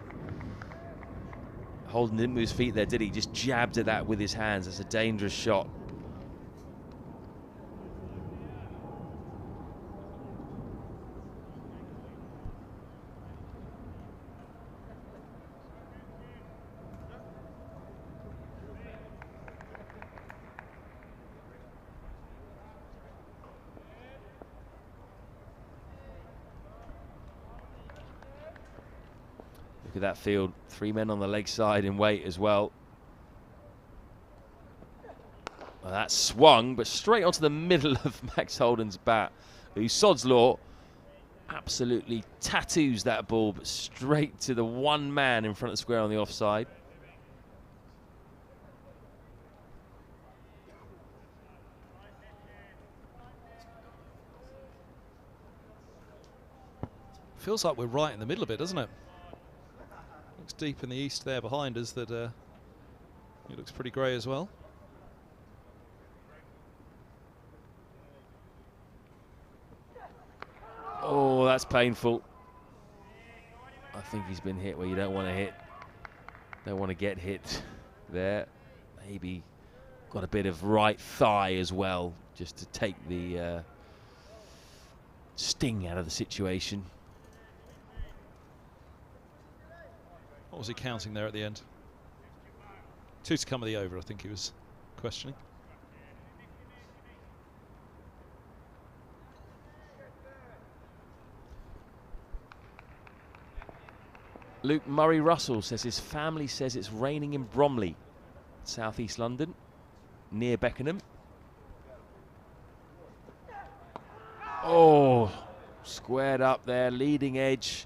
Holden didn't move his feet there, did he? Just jabbed at that with his hands. That's a dangerous shot. Look at that field, 3 men on the leg side in weight as well. Well, that swung, but straight onto the middle of Max Holden's bat, who, sod's law, absolutely tattoos that ball, but straight to the one man in front of the square on the offside. feels like we're right in the middle of it, doesn't it? Looks deep in the east there behind us. That it looks pretty grey as well. Oh, that's painful. I think he's been hit where you don't want to hit. Don't want to get hit there. Maybe got a bit of right thigh as well, just to take the sting out of the situation. What was he counting there at the end? 2 to come of the over, I think he was questioning. Luke Murray Russell says his family says it's raining in Bromley, southeast London, near Beckenham. Oh, squared up there, leading edge.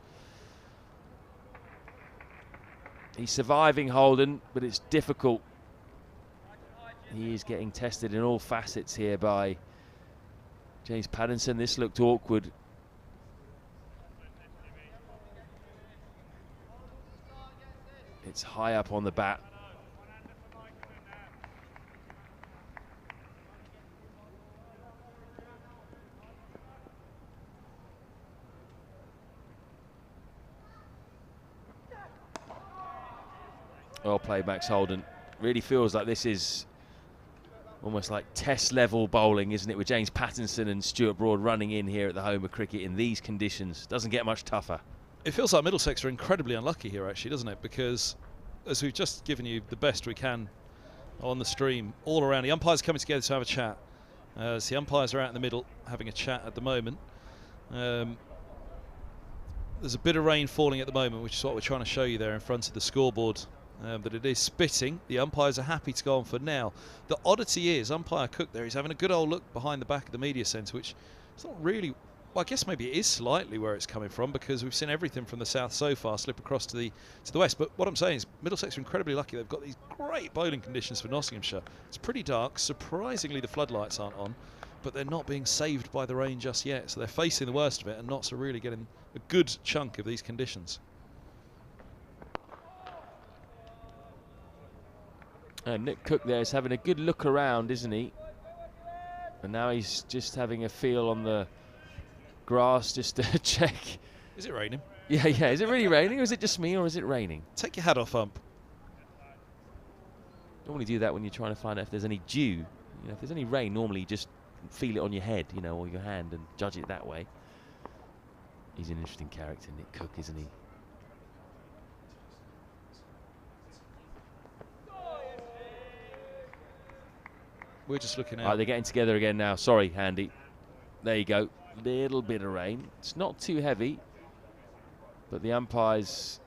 He's surviving Holden, but it's difficult. He is getting tested in all facets here by James Pattinson. This looked awkward. It's high up on the bat. Well played, Max Holden. Really feels like this is almost like test level bowling, isn't it, with James Pattinson and Stuart Broad running in here at the home of cricket in these conditions. Doesn't get much tougher. It feels like Middlesex are incredibly unlucky here, actually, doesn't it? Because as we've just given you the best we can on the stream, all around, the umpires coming together to have a chat. As the umpires are out in the middle having a chat at the moment. There's a bit of rain falling at the moment, which is what we're trying to show you there in front of the scoreboard. That it is spitting. The umpires are happy to go on for now. The oddity is, umpire Cook there, he's having a good old look behind the back of the media centre, which is not really, well, I guess maybe it is slightly where it's coming from, because we've seen everything from the south so far slip across to the west. But what I'm saying is Middlesex are incredibly lucky. They've got these great bowling conditions for Nottinghamshire. It's pretty dark. Surprisingly, the floodlights aren't on, but they're not being saved by the rain just yet. So they're facing the worst of it, and Notts are really getting a good chunk of these conditions. Nick Cook there is having a good look around, isn't he? And now he's just having a feel on the grass just to check. Is it raining? Yeah. Is it really raining, or is it just me, or is it raining? Take your hat off, ump. Normally do that when you're trying to find out if there's any dew. You know, if there's any rain, normally you just feel it on your head, you know, or your hand, and judge it that way. He's an interesting character, Nick Cook, isn't he? We're just looking at. Right, they're getting together again now. Sorry, Handy. There you go. Little bit of rain. It's not too heavy, but the umpires,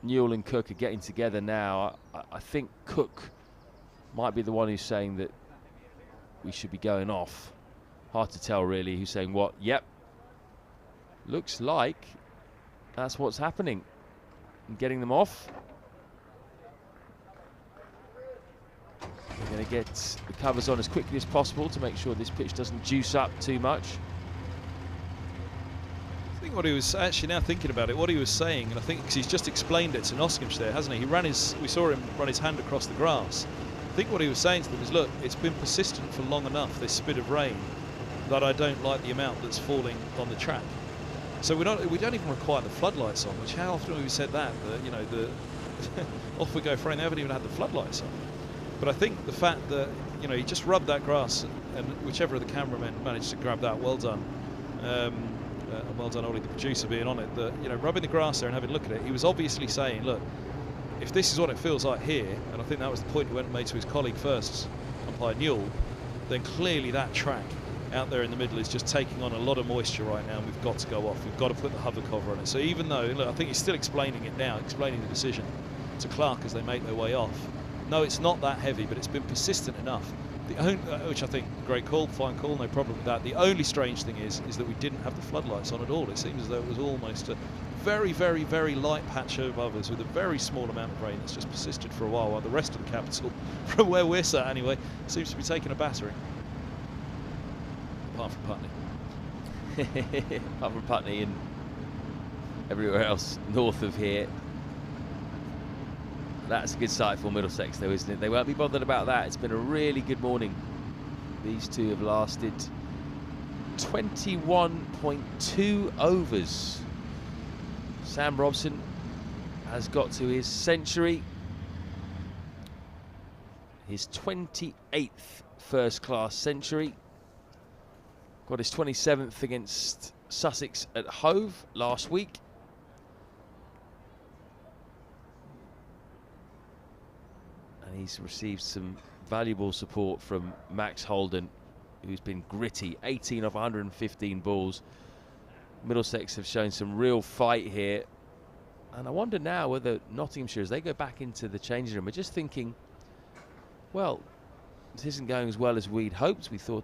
Newell and Cook, are getting together now. I think Cook might be the one who's saying that we should be going off. Hard to tell, really, who's saying what. Yep. Looks like that's what's happening. And getting them off. We're going to get the covers on as quickly as possible to make sure this pitch doesn't juice up too much. I think what he was actually, now thinking about it, what he was saying, and I think because he's just explained it to Nottinghamshire there, hasn't he? We saw him run his hand across the grass. I think what he was saying to them is, look, it's been persistent for long enough, this bit of rain, that I don't like the amount that's falling on the track. So we don't even require the floodlights on, which how often have we said that? You know, off we go for rain, they haven't even had the floodlights on. But I think the fact that, you know, he just rubbed that grass, and whichever of the cameramen managed to grab that, well done. And well done, Ollie, the producer, being on it. That, you know, rubbing the grass there and having a look at it, he was obviously saying, look, if this is what it feels like here, and I think that was the point he went and made to his colleague first, umpire Newell, then clearly that track out there in the middle is just taking on a lot of moisture right now, and we've got to go off. We've got to put the hover cover on it. So even though, look, I think he's still explaining it now, explaining the decision to Clark as they make their way off. No, it's not that heavy, but it's been persistent enough. Which I think, great call, fine call, no problem with that. The only strange thing is that we didn't have the floodlights on at all. It seems as though it was almost a very, very, very light patch above us with a very small amount of rain that's just persisted for a while the rest of the capital, from where we're sat anyway, seems to be taking a battering. Apart from Putney. Apart from Putney, and everywhere else north of here. That's a good sight for Middlesex though, isn't it? They won't be bothered about that. It's been a really good morning. These two have lasted 21.2 overs. Sam Robson has got to his century, his 28th first-class century. Got his 27th against Sussex at Hove last week. And he's received some valuable support from Max Holden, who's been gritty, 18 off 115 balls. Middlesex have shown some real fight here. And I wonder now whether Nottinghamshire, as they go back into the changing room, are just thinking, well, this isn't going as well as we'd hoped. We thought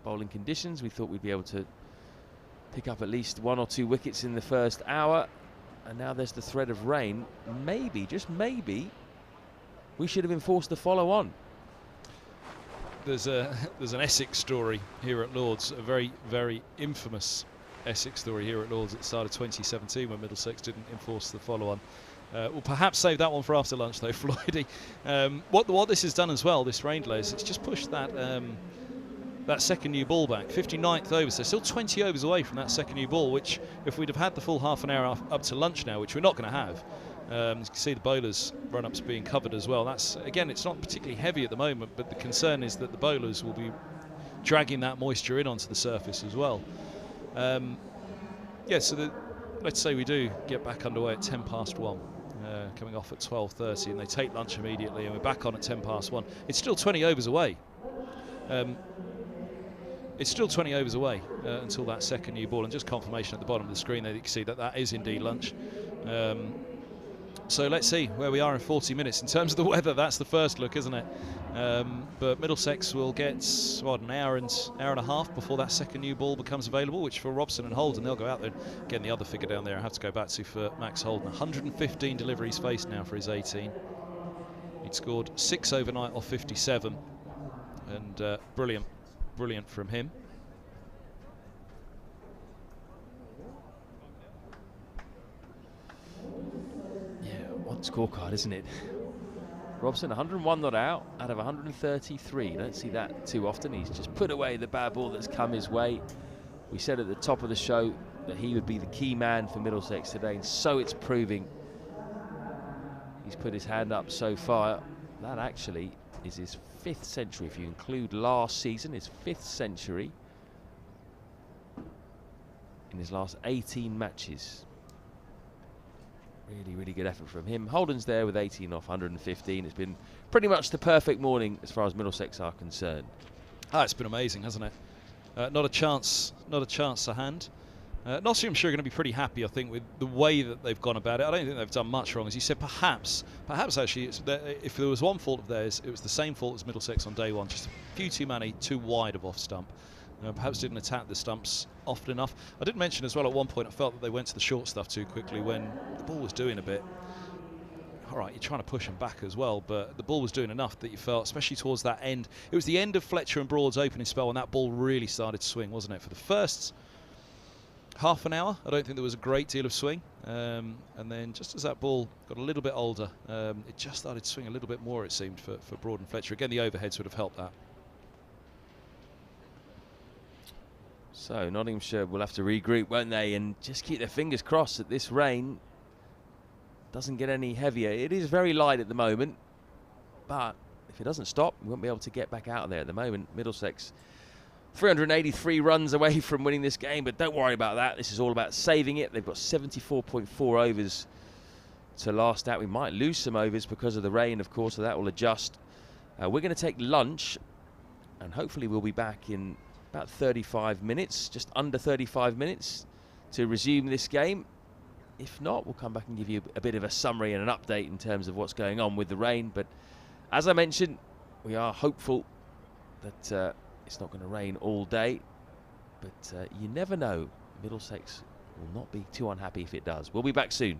bowling conditions, we thought we'd be able to pick up at least 1 or 2 wickets in the first hour. And now there's the threat of rain. Maybe, just maybe, we should have been forced to follow on. There's an Essex story here at Lord's, a very, very infamous Essex story here at Lord's at the start of 2017 when Middlesex didn't enforce the follow-on. We'll perhaps save that one for after lunch though, Floydie. What this has done as well, this rain delay, is it's just pushed that that second new ball back. 59th over, so still 20 overs away from that second new ball, which if we'd have had the full half an hour up to lunch now, which we're not going to have, you can see the bowlers' run-ups being covered as well. That's, again, it's not particularly heavy at the moment, but the concern is that the bowlers will be dragging that moisture in onto the surface as well. Yeah, so let's say we do get back underway at 1:10 coming off at 12:30, and they take lunch immediately, and we're back on at 1:10. It's still 20 overs away. It's still 20 overs away until that second new ball, and just confirmation at the bottom of the screen there, you can see that that is indeed lunch. So let's see where we are in 40 minutes. In terms of the weather, that's the first look, isn't it? But Middlesex will get, what, an hour and a half before that second new ball becomes available, which for Robson and Holden, they'll go out there. Again, the other figure down there I have to go back to for Max Holden. 115 deliveries faced now for his 18. He'd scored 6 overnight off 57. And brilliant from him. Scorecard, isn't it? Robson 101 not out of 133. Don't see that too often. He's just put away the bad ball that's come his way. We said at the top of the show that he would be the key man for Middlesex today, and so it's proving. He's put his hand up so far. That actually is his 5th century, if you include last season, his 5th century in his last 18 matches. Really good effort from him. Holden's there with 18 off 115. It's been pretty much the perfect morning as far as Middlesex are concerned. It's been amazing, hasn't it? Not a chance to hand. Nottinghamshire are going to be pretty happy, I think, with the way that they've gone about it. I don't think they've done much wrong. As you said, perhaps actually, if there was one fault of theirs, it was the same fault as Middlesex on day one. Just a few too many, too wide of off stump. Perhaps didn't attack the stumps often enough. I did mention as well at one point I felt that they went to the short stuff too quickly when the ball was doing a bit. All right, you're trying to push them back as well, but the ball was doing enough that you felt, especially towards that end. It was the end of Fletcher and Broad's opening spell when that ball really started to swing, wasn't it? For the first half an hour, I don't think there was a great deal of swing. And then just as that ball got a little bit older, it just started to swing a little bit more, it seemed, for Broad and Fletcher. Again, the overheads would have helped that. So Nottinghamshire will have to regroup, won't they, and just keep their fingers crossed that this rain doesn't get any heavier. It is very light at the moment, but if it doesn't stop, we won't be able to get back out of there at the moment. Middlesex 383 runs away from winning this game, but don't worry about that. This is all about saving it. They've got 74.4 overs to last out. We might lose some overs because of the rain, of course, so that will adjust. We're going to take lunch, and hopefully we'll be back in about 35 minutes, just under 35 minutes, to resume this game. If not, we'll come back and give you a bit of a summary and an update in terms of what's going on with the rain. But as I mentioned, we are hopeful that it's not going to rain all day. But you never know. Middlesex will not be too unhappy if it does. We'll be back soon.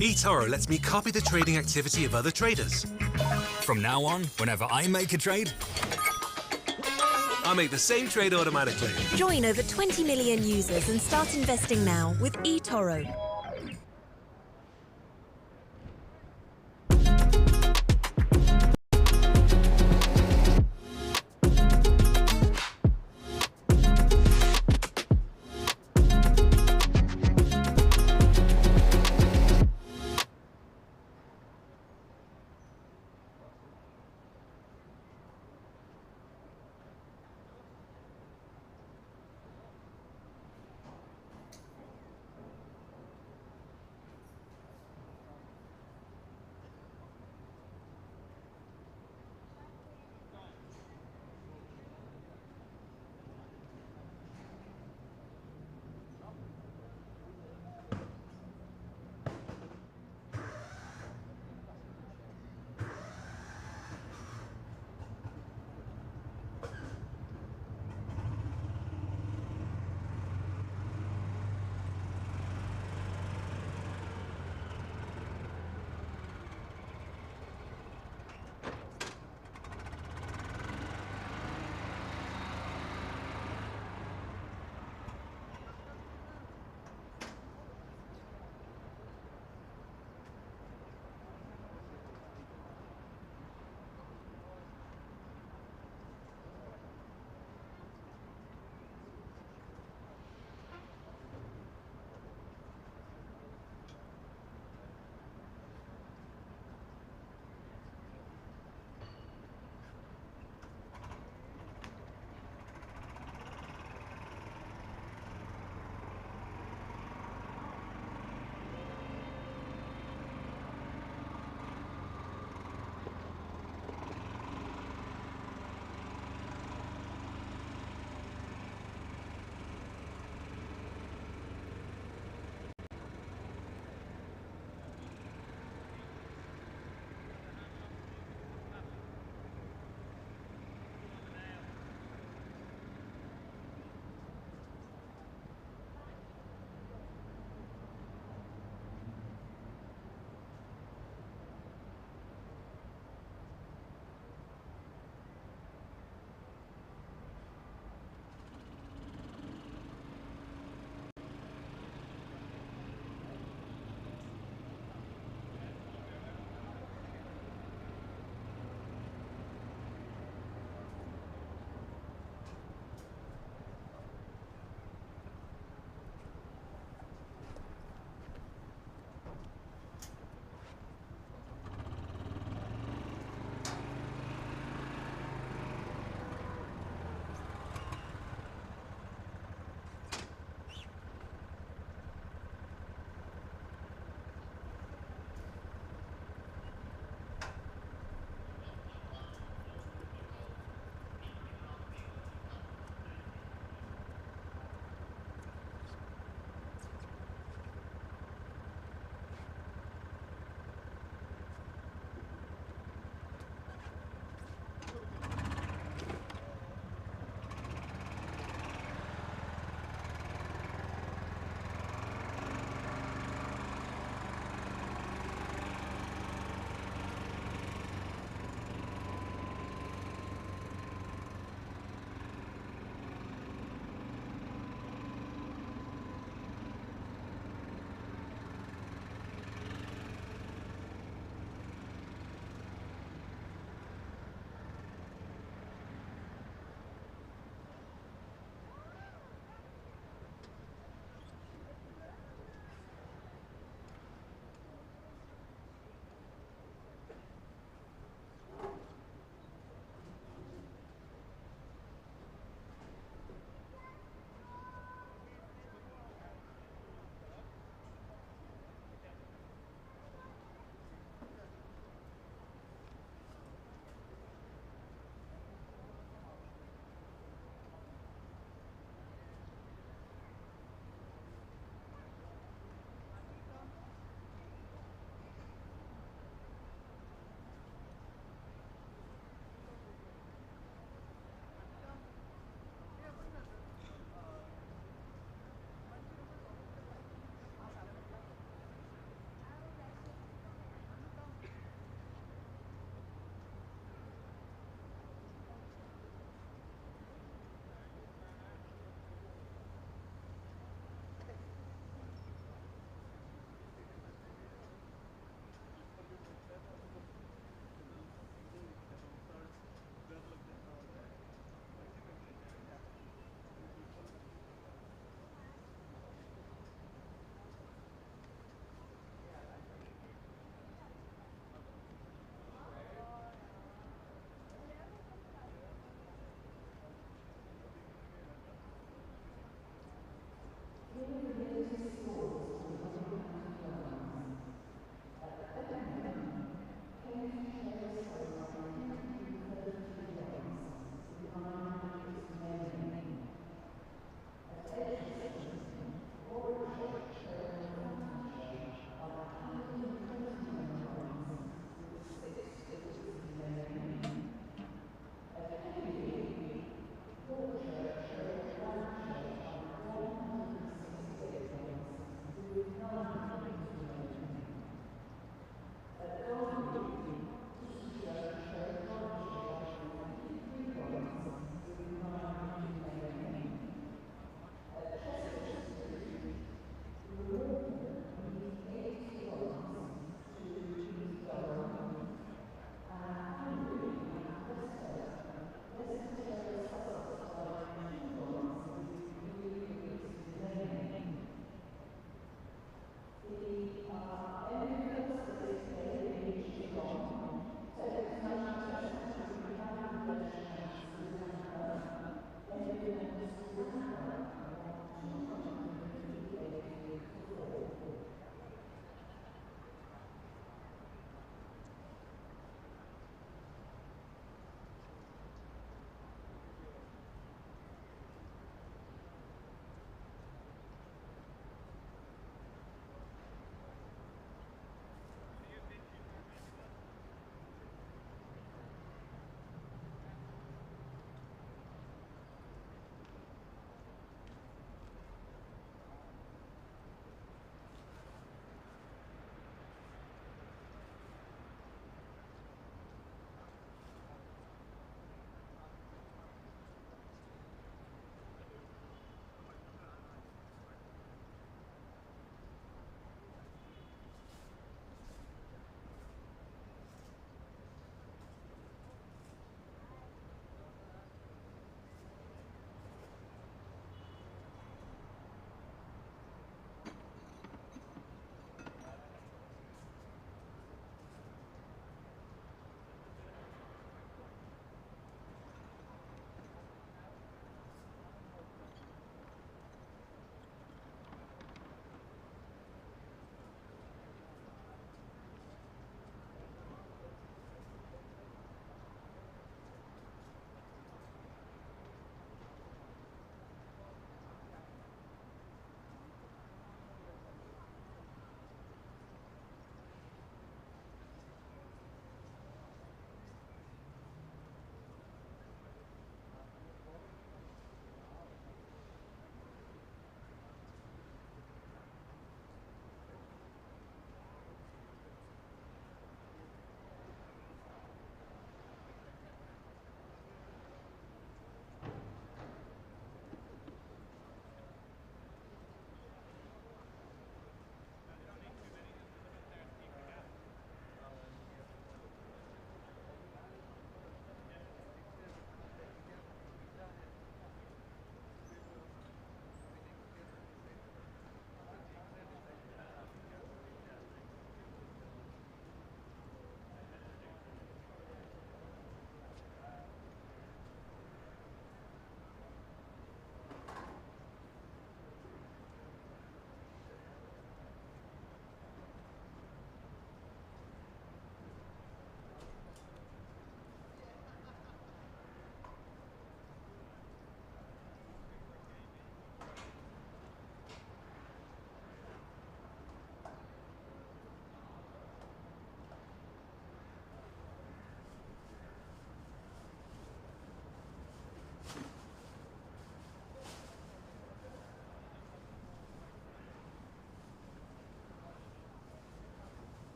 eToro lets me copy the trading activity of other traders. From now on, whenever I make a trade, I make the same trade automatically. Join over 20 million users and start investing now with eToro.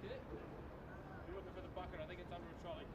You're looking for the bucket, I think it's under a trolley.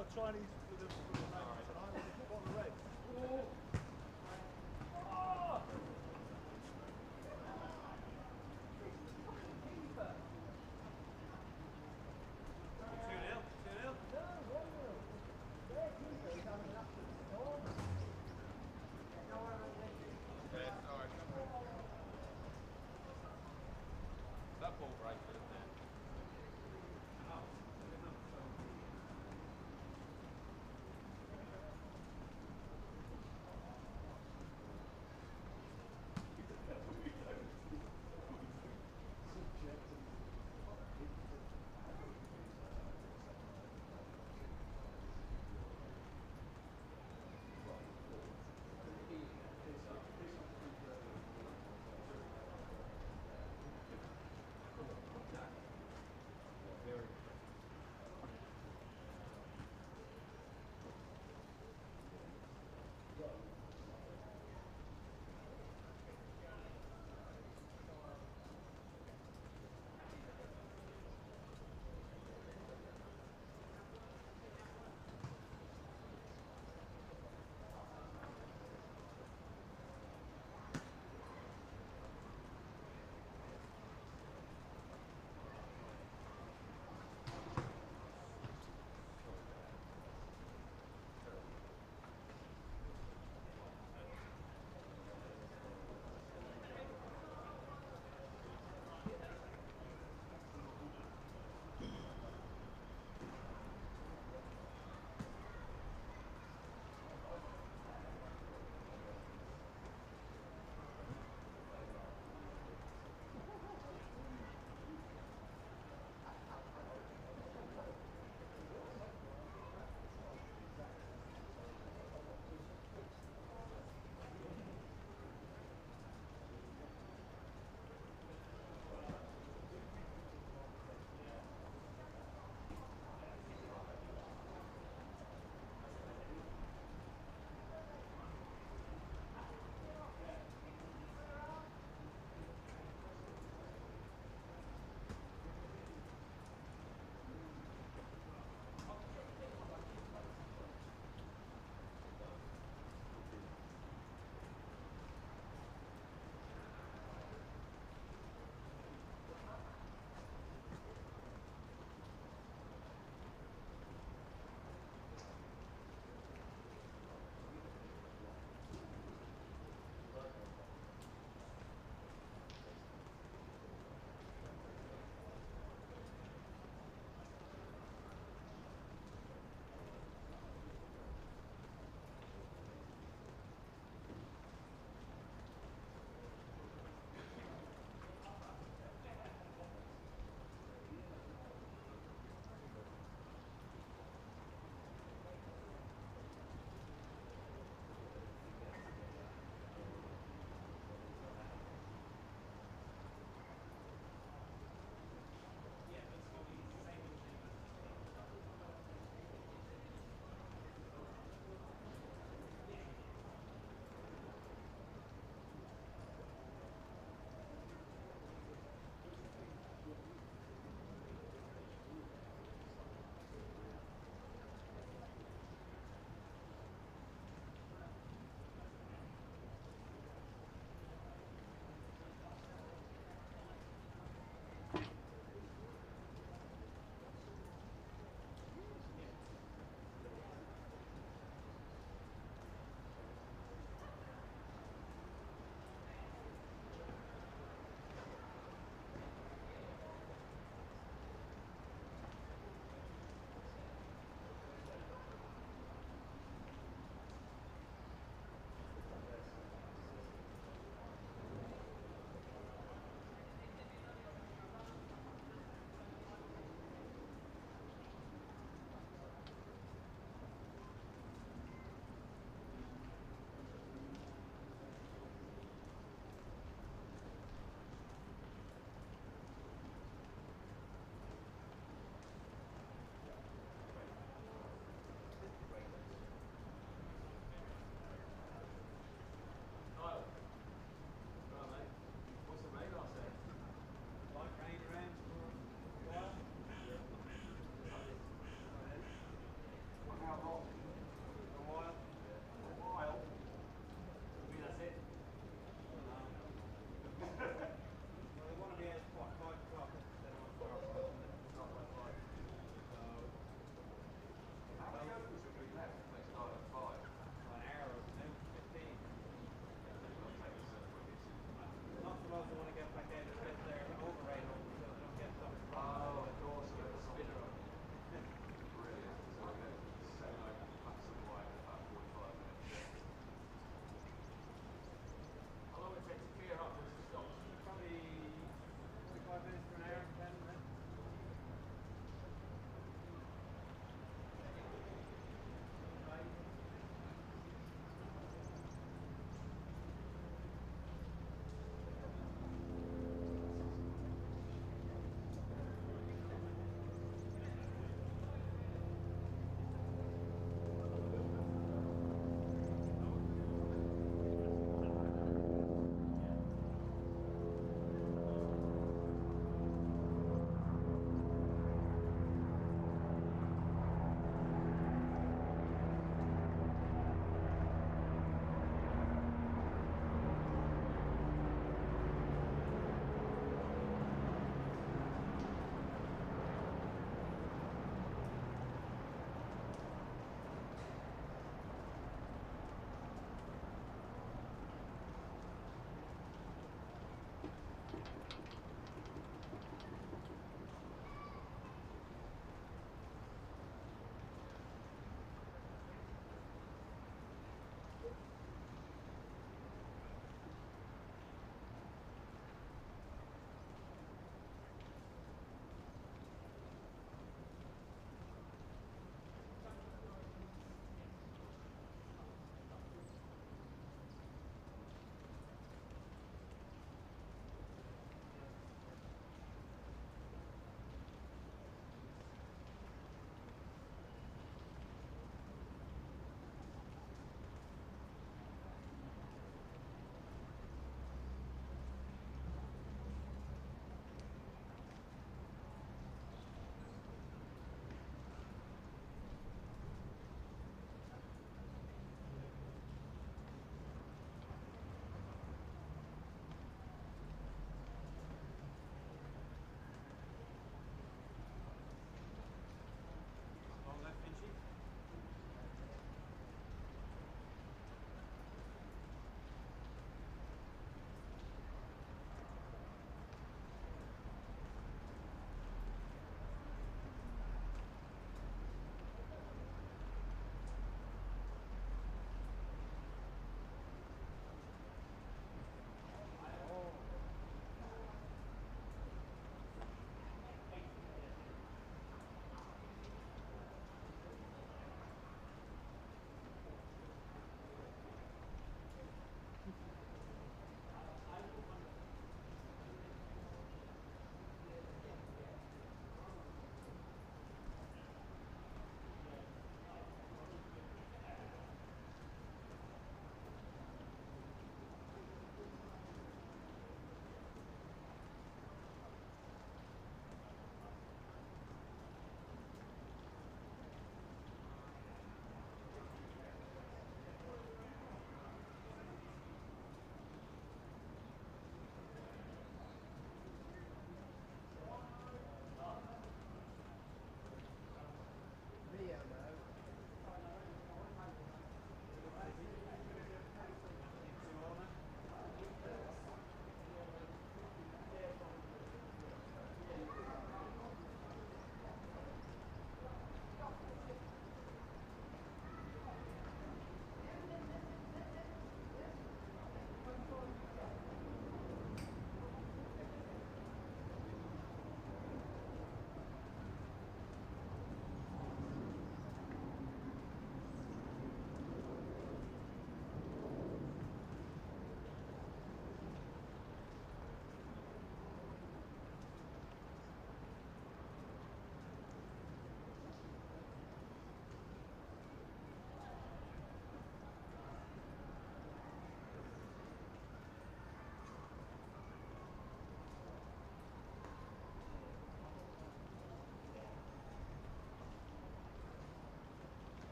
got Chinese with the tonight. What the red? That ball break, isn't it?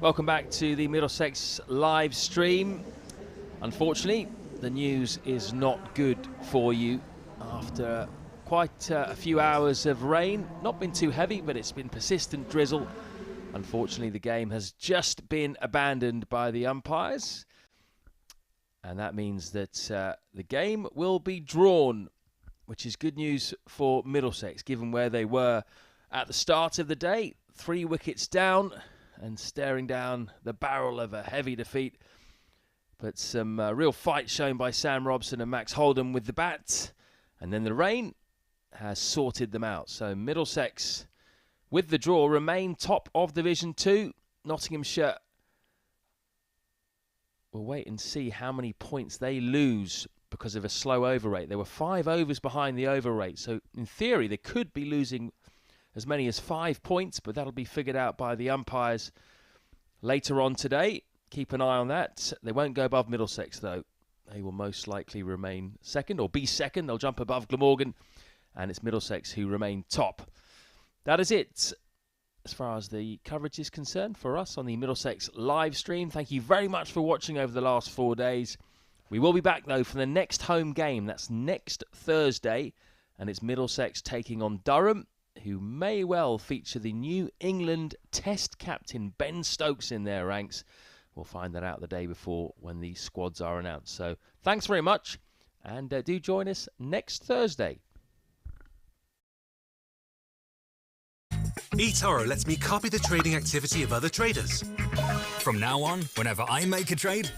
Welcome back to the Middlesex live stream. Unfortunately, the news is not good for you after quite a few hours of rain. Not been too heavy, but it's been persistent drizzle. Unfortunately, the game has just been abandoned by the umpires. And that means that the game will be drawn, which is good news for Middlesex, given where they were at the start of the day. 3 wickets down and staring down the barrel of a heavy defeat. But some real fight shown by Sam Robson and Max Holdham with the bat. And then the rain has sorted them out. So Middlesex, with the draw, remain top of Division 2. Nottinghamshire will wait and see how many points they lose because of a slow over rate. There were 5 overs behind the over rate. So in theory, they could be losing as many as 5 points, but that'll be figured out by the umpires later on today. Keep an eye on that. They won't go above Middlesex, though. They will most likely remain second, or be second. They'll jump above Glamorgan, and it's Middlesex who remain top. That is it as far as the coverage is concerned for us on the Middlesex live stream. Thank you very much for watching over the last 4 days. We will be back, though, for the next home game. That's next Thursday, and it's Middlesex taking on Durham, who may well feature the New England Test captain Ben Stokes in their ranks. We'll find that out the day before when the squads are announced. So thanks very much, and do join us next Thursday. eToro lets me copy the trading activity of other traders. From now on, whenever I make a trade,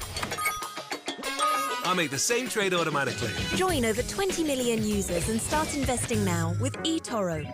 I make the same trade automatically. Join over 20 million users and start investing now with eToro.